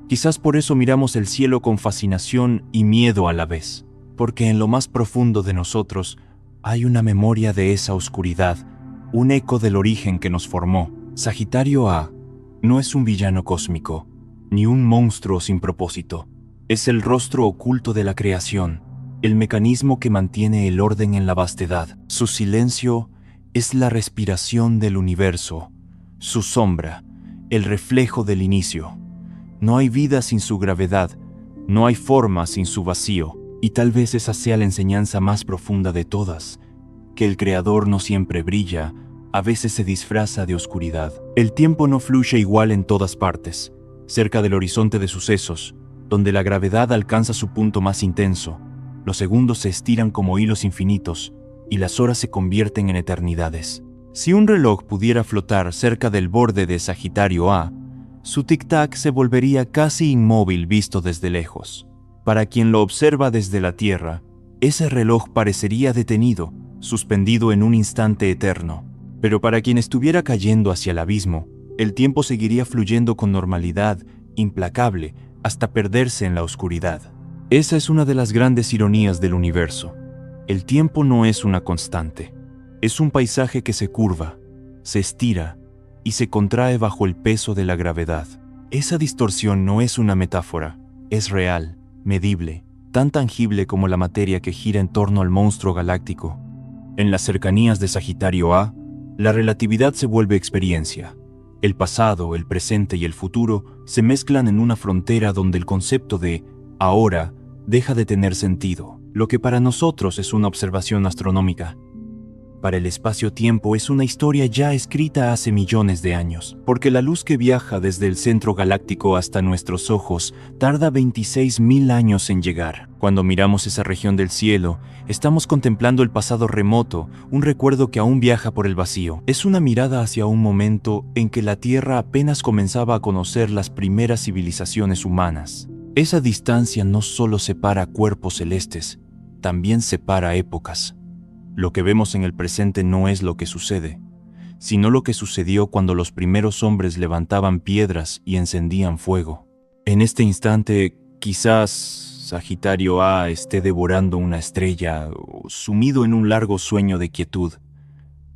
Quizás por eso miramos el cielo con fascinación y miedo a la vez, porque en lo más profundo de nosotros hay una memoria de esa oscuridad, un eco del origen que nos formó. Sagitario A no es un villano cósmico, ni un monstruo sin propósito. Es el rostro oculto de la creación, el mecanismo que mantiene el orden en la vastedad. Su silencio es la respiración del universo, su sombra, el reflejo del inicio. No hay vida sin su gravedad, no hay forma sin su vacío. Y tal vez esa sea la enseñanza más profunda de todas, que el Creador no siempre brilla, a veces se disfraza de oscuridad. El tiempo no fluye igual en todas partes. Cerca del horizonte de sucesos, donde la gravedad alcanza su punto más intenso, los segundos se estiran como hilos infinitos y las horas se convierten en eternidades. Si un reloj pudiera flotar cerca del borde de Sagitario A, su tic-tac se volvería casi inmóvil visto desde lejos. Para quien lo observa desde la Tierra, ese reloj parecería detenido, suspendido en un instante eterno. Pero para quien estuviera cayendo hacia el abismo, el tiempo seguiría fluyendo con normalidad, implacable, hasta perderse en la oscuridad. Esa es una de las grandes ironías del universo. El tiempo no es una constante. Es un paisaje que se curva, se estira y se contrae bajo el peso de la gravedad. Esa distorsión no es una metáfora, es real, medible, tan tangible como la materia que gira en torno al monstruo galáctico. En las cercanías de Sagitario A, la relatividad se vuelve experiencia. El pasado, el presente y el futuro se mezclan en una frontera donde el concepto de ahora deja de tener sentido, lo que para nosotros es una observación astronómica. Para el espacio-tiempo es una historia ya escrita hace millones de años, porque la luz que viaja desde el centro galáctico hasta nuestros ojos tarda 26.000 años en llegar. Cuando miramos esa región del cielo, estamos contemplando el pasado remoto, un recuerdo que aún viaja por el vacío. Es una mirada hacia un momento en que la Tierra apenas comenzaba a conocer las primeras civilizaciones humanas. Esa distancia no solo separa cuerpos celestes, también separa épocas. Lo que vemos en el presente no es lo que sucede, sino lo que sucedió cuando los primeros hombres levantaban piedras y encendían fuego. En este instante, quizás Sagitario A esté devorando una estrella o sumido en un largo sueño de quietud,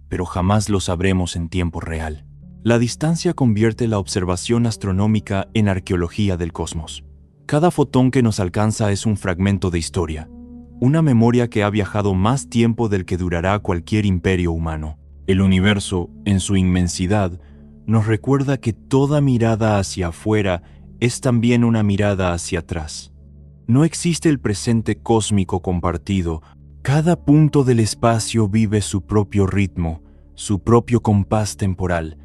pero jamás lo sabremos en tiempo real. La distancia convierte la observación astronómica en arqueología del cosmos. Cada fotón que nos alcanza es un fragmento de historia, una memoria que ha viajado más tiempo del que durará cualquier imperio humano. El universo, en su inmensidad, nos recuerda que toda mirada hacia afuera es también una mirada hacia atrás. No existe el presente cósmico compartido. Cada punto del espacio vive su propio ritmo, su propio compás temporal.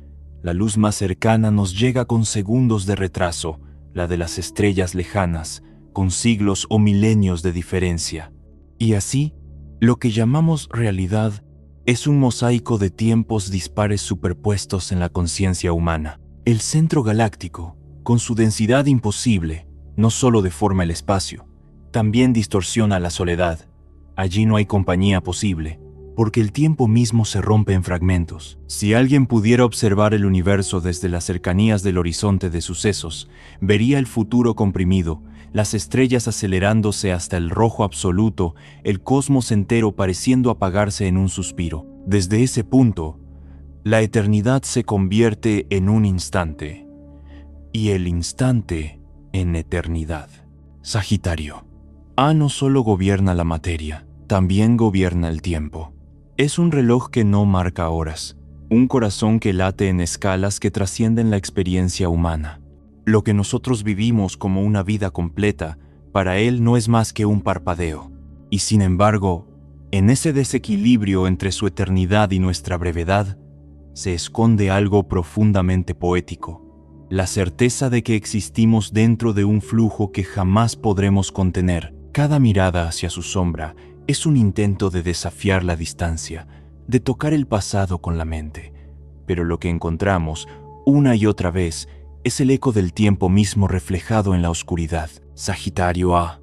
La luz más cercana nos llega con segundos de retraso, la de las estrellas lejanas, con siglos o milenios de diferencia. Y así, lo que llamamos realidad es un mosaico de tiempos dispares superpuestos en la conciencia humana. El centro galáctico, con su densidad imposible, no solo deforma el espacio, también distorsiona la soledad. Allí no hay compañía posible, porque el tiempo mismo se rompe en fragmentos. Si alguien pudiera observar el universo desde las cercanías del horizonte de sucesos, vería el futuro comprimido, las estrellas acelerándose hasta el rojo absoluto, el cosmos entero pareciendo apagarse en un suspiro. Desde ese punto, la eternidad se convierte en un instante, y el instante en eternidad. Sagitario. A no solo gobierna la materia, también gobierna el tiempo. Es un reloj que no marca horas, un corazón que late en escalas que trascienden la experiencia humana. Lo que nosotros vivimos como una vida completa, para él no es más que un parpadeo. Y sin embargo, en ese desequilibrio entre su eternidad y nuestra brevedad, se esconde algo profundamente poético: la certeza de que existimos dentro de un flujo que jamás podremos contener. Cada mirada hacia su sombra es un intento de desafiar la distancia, de tocar el pasado con la mente. Pero lo que encontramos, una y otra vez, es el eco del tiempo mismo reflejado en la oscuridad. Sagitario A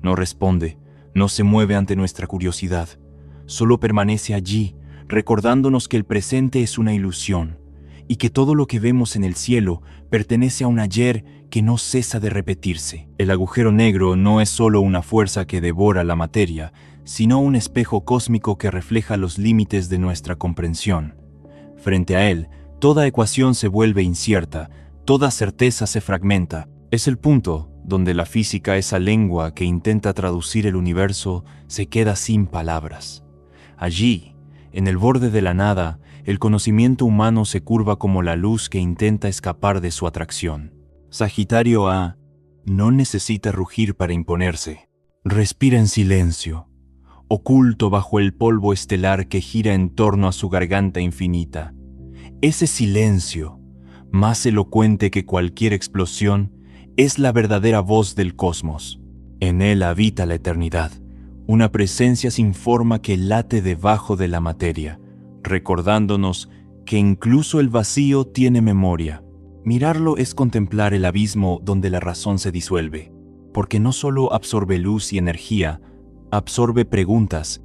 no responde, no se mueve ante nuestra curiosidad. Solo permanece allí, recordándonos que el presente es una ilusión y que todo lo que vemos en el cielo pertenece a un ayer que no cesa de repetirse. El agujero negro no es solo una fuerza que devora la materia, sino un espejo cósmico que refleja los límites de nuestra comprensión. Frente a él, toda ecuación se vuelve incierta, toda certeza se fragmenta. Es el punto donde la física, esa lengua que intenta traducir el universo, se queda sin palabras. Allí, en el borde de la nada, el conocimiento humano se curva como la luz que intenta escapar de su atracción. Sagitario A no necesita rugir para imponerse. Respira en silencio, oculto bajo el polvo estelar que gira en torno a su garganta infinita. Ese silencio, más elocuente que cualquier explosión, es la verdadera voz del cosmos. En él habita la eternidad, una presencia sin forma que late debajo de la materia, recordándonos que incluso el vacío tiene memoria. Mirarlo es contemplar el abismo donde la razón se disuelve, porque no solo absorbe luz y energía, absorbe preguntas.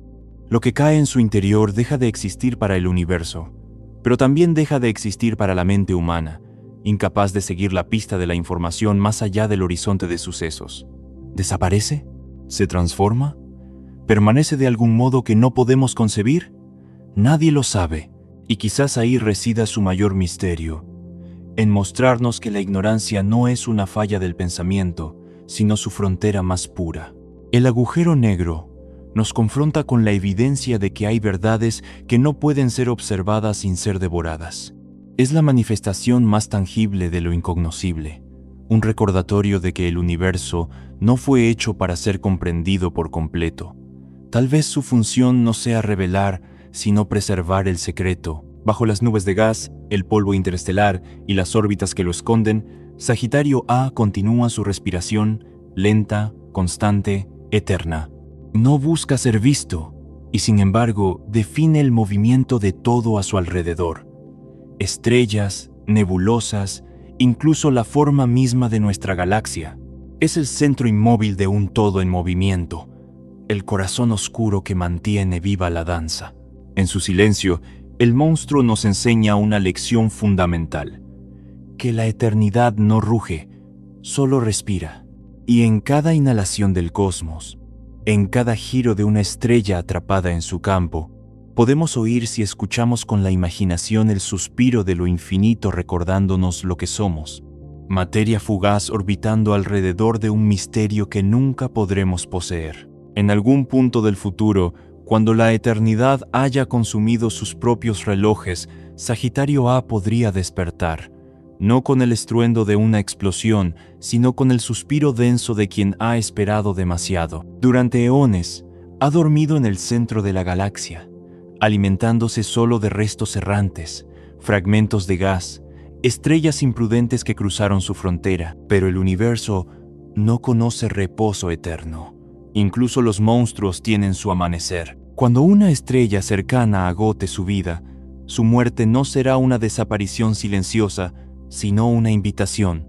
Lo que cae en su interior deja de existir para el universo, pero también deja de existir para la mente humana, incapaz de seguir la pista de la información más allá del horizonte de sucesos. ¿Desaparece? ¿Se transforma? ¿Permanece de algún modo que no podemos concebir? Nadie lo sabe, y quizás ahí resida su mayor misterio, en mostrarnos que la ignorancia no es una falla del pensamiento, sino su frontera más pura. El agujero negro nos confronta con la evidencia de que hay verdades que no pueden ser observadas sin ser devoradas. Es la manifestación más tangible de lo incognoscible, un recordatorio de que el universo no fue hecho para ser comprendido por completo. Tal vez su función no sea revelar, sino preservar el secreto. Bajo las nubes de gas, el polvo interestelar y las órbitas que lo esconden, Sagitario A continúa su respiración lenta, constante, eterna. No busca ser visto y, sin embargo, define el movimiento de todo a su alrededor. Estrellas, nebulosas, incluso la forma misma de nuestra galaxia. Es el centro inmóvil de un todo en movimiento, el corazón oscuro que mantiene viva la danza. En su silencio, el monstruo nos enseña una lección fundamental: que la eternidad no ruge, solo respira. Y en cada inhalación del cosmos, en cada giro de una estrella atrapada en su campo, podemos oír, si escuchamos con la imaginación, el suspiro de lo infinito recordándonos lo que somos. Materia fugaz orbitando alrededor de un misterio que nunca podremos poseer. En algún punto del futuro, cuando la eternidad haya consumido sus propios relojes, Sagitario A podría despertar, no con el estruendo de una explosión, sino con el suspiro denso de quien ha esperado demasiado. Durante eones, ha dormido en el centro de la galaxia, alimentándose solo de restos errantes, fragmentos de gas, estrellas imprudentes que cruzaron su frontera. Pero el universo no conoce reposo eterno. Incluso los monstruos tienen su amanecer. Cuando una estrella cercana agote su vida, su muerte no será una desaparición silenciosa, sino una invitación.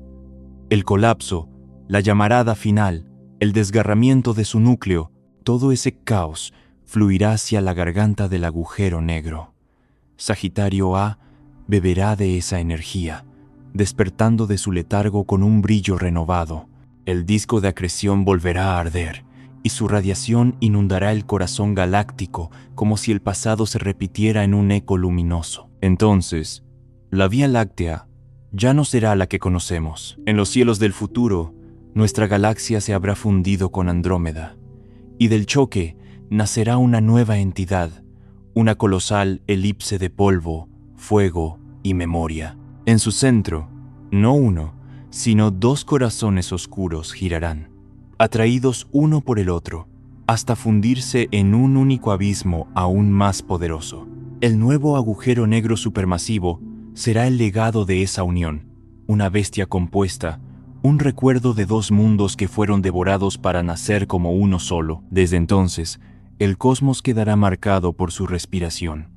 El colapso, la llamarada final, el desgarramiento de su núcleo, todo ese caos fluirá hacia la garganta del agujero negro. Sagitario A beberá de esa energía, despertando de su letargo con un brillo renovado. El disco de acreción volverá a arder, y su radiación inundará el corazón galáctico como si el pasado se repitiera en un eco luminoso. Entonces, la Vía Láctea ya no será la que conocemos. En los cielos del futuro, nuestra galaxia se habrá fundido con Andrómeda, y del choque nacerá una nueva entidad, una colosal elipse de polvo, fuego y memoria. En su centro, no uno, sino dos corazones oscuros girarán, atraídos uno por el otro, hasta fundirse en un único abismo aún más poderoso. El nuevo agujero negro supermasivo será el legado de esa unión, una bestia compuesta, un recuerdo de dos mundos que fueron devorados para nacer como uno solo. Desde entonces, el cosmos quedará marcado por su respiración.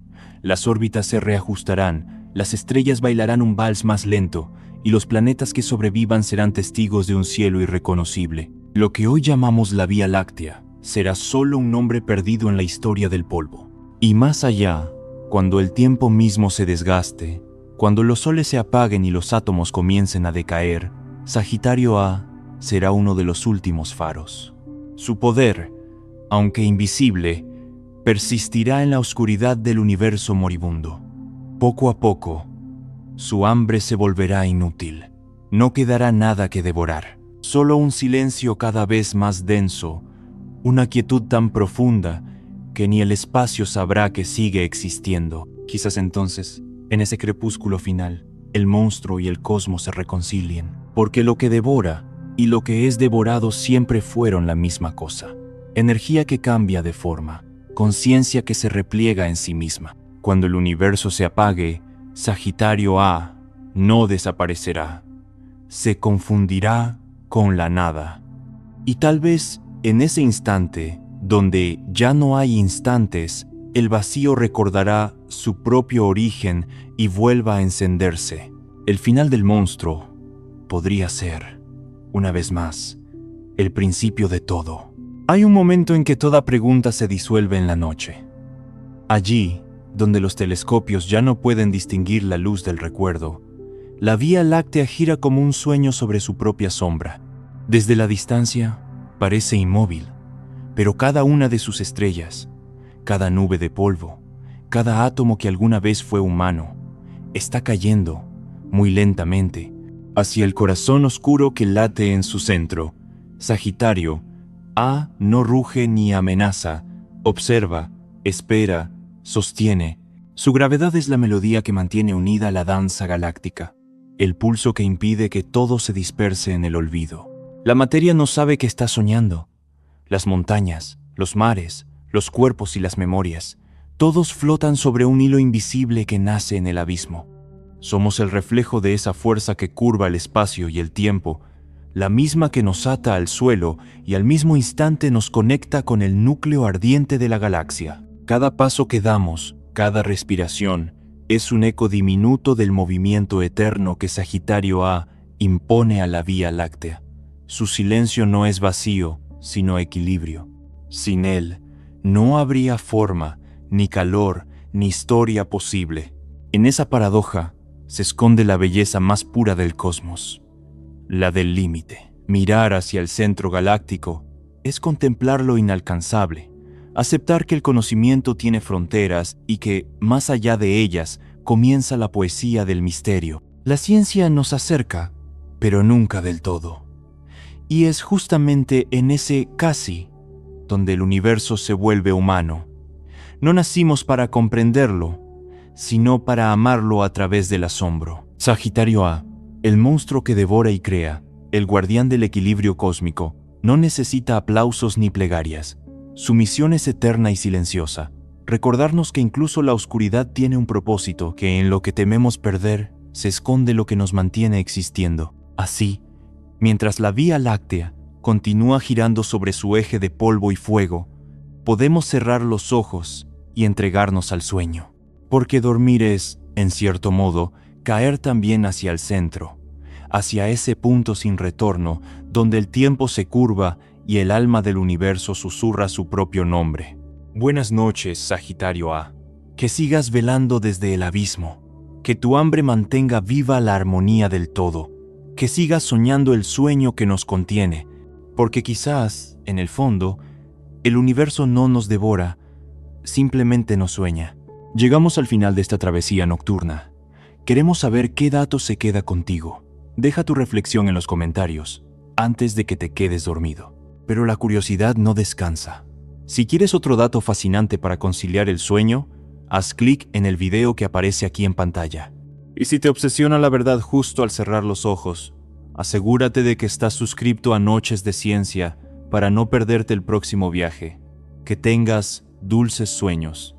Las órbitas se reajustarán, las estrellas bailarán un vals más lento, y los planetas que sobrevivan serán testigos de un cielo irreconocible. Lo que hoy llamamos la Vía Láctea será solo un nombre perdido en la historia del polvo. Y más allá, cuando el tiempo mismo se desgaste, cuando los soles se apaguen y los átomos comiencen a decaer, Sagitario A será uno de los últimos faros. Su poder, aunque invisible, persistirá en la oscuridad del universo moribundo. Poco a poco, su hambre se volverá inútil. No quedará nada que devorar, solo un silencio cada vez más denso, una quietud tan profunda que ni el espacio sabrá que sigue existiendo. Quizás entonces, en ese crepúsculo final, el monstruo y el cosmos se reconcilien, porque lo que devora y lo que es devorado siempre fueron la misma cosa. Energía que cambia de forma, conciencia que se repliega en sí misma. Cuando el universo se apague, Sagitario A no desaparecerá, se confundirá con la nada. Y tal vez en ese instante, donde ya no hay instantes, el vacío recordará su propio origen y vuelva a encenderse. El final del monstruo podría ser, una vez más, el principio de todo. Hay un momento en que toda pregunta se disuelve en la noche. Allí, donde los telescopios ya no pueden distinguir la luz del recuerdo, la Vía Láctea gira como un sueño sobre su propia sombra. Desde la distancia, parece inmóvil, pero cada una de sus estrellas, cada nube de polvo, cada átomo que alguna vez fue humano, está cayendo, muy lentamente, hacia el corazón oscuro que late en su centro. Sagitario A no ruge ni amenaza, observa, espera, sostiene. Su gravedad es la melodía que mantiene unida la danza galáctica, el pulso que impide que todo se disperse en el olvido. La materia no sabe que está soñando. Las montañas, los mares, los cuerpos y las memorias, Todos flotan sobre un hilo invisible que nace en el abismo. Somos el reflejo de esa fuerza que curva el espacio y el tiempo, la misma que nos ata al suelo y al mismo instante nos conecta con el núcleo ardiente de la galaxia. Cada paso que damos, cada respiración, es un eco diminuto del movimiento eterno que Sagitario A impone a la Vía Láctea. Su silencio no es vacío, sino equilibrio. Sin él, no habría forma, ni calor, ni historia posible. En esa paradoja se esconde la belleza más pura del cosmos, la del límite. Mirar hacia el centro galáctico es contemplar lo inalcanzable, aceptar que el conocimiento tiene fronteras y que, más allá de ellas, comienza la poesía del misterio. La ciencia nos acerca, pero nunca del todo. Y es justamente en ese casi donde el universo se vuelve humano. No nacimos para comprenderlo, sino para amarlo a través del asombro. Sagitario A, el monstruo que devora y crea, el guardián del equilibrio cósmico, no necesita aplausos ni plegarias. Su misión es eterna y silenciosa. Recordarnos que incluso la oscuridad tiene un propósito, que en lo que tememos perder se esconde lo que nos mantiene existiendo. Así, mientras la Vía Láctea continúa girando sobre su eje de polvo y fuego, podemos cerrar los ojos y entregarnos al sueño. Porque dormir es, en cierto modo, caer también hacia el centro, hacia ese punto sin retorno donde el tiempo se curva y el alma del universo susurra su propio nombre. Buenas noches, Sagitario A. Que sigas velando desde el abismo, que tu hambre mantenga viva la armonía del todo, que sigas soñando el sueño que nos contiene, porque quizás, en el fondo, el universo no nos devora, simplemente nos sueña. Llegamos al final de esta travesía nocturna. Queremos saber qué dato se queda contigo. Deja tu reflexión en los comentarios, antes de que te quedes dormido. Pero la curiosidad no descansa. Si quieres otro dato fascinante para conciliar el sueño, haz clic en el video que aparece aquí en pantalla. Y si te obsesiona la verdad justo al cerrar los ojos, asegúrate de que estás suscrito a Noches de Ciencia para no perderte el próximo viaje. Que tengas dulces sueños.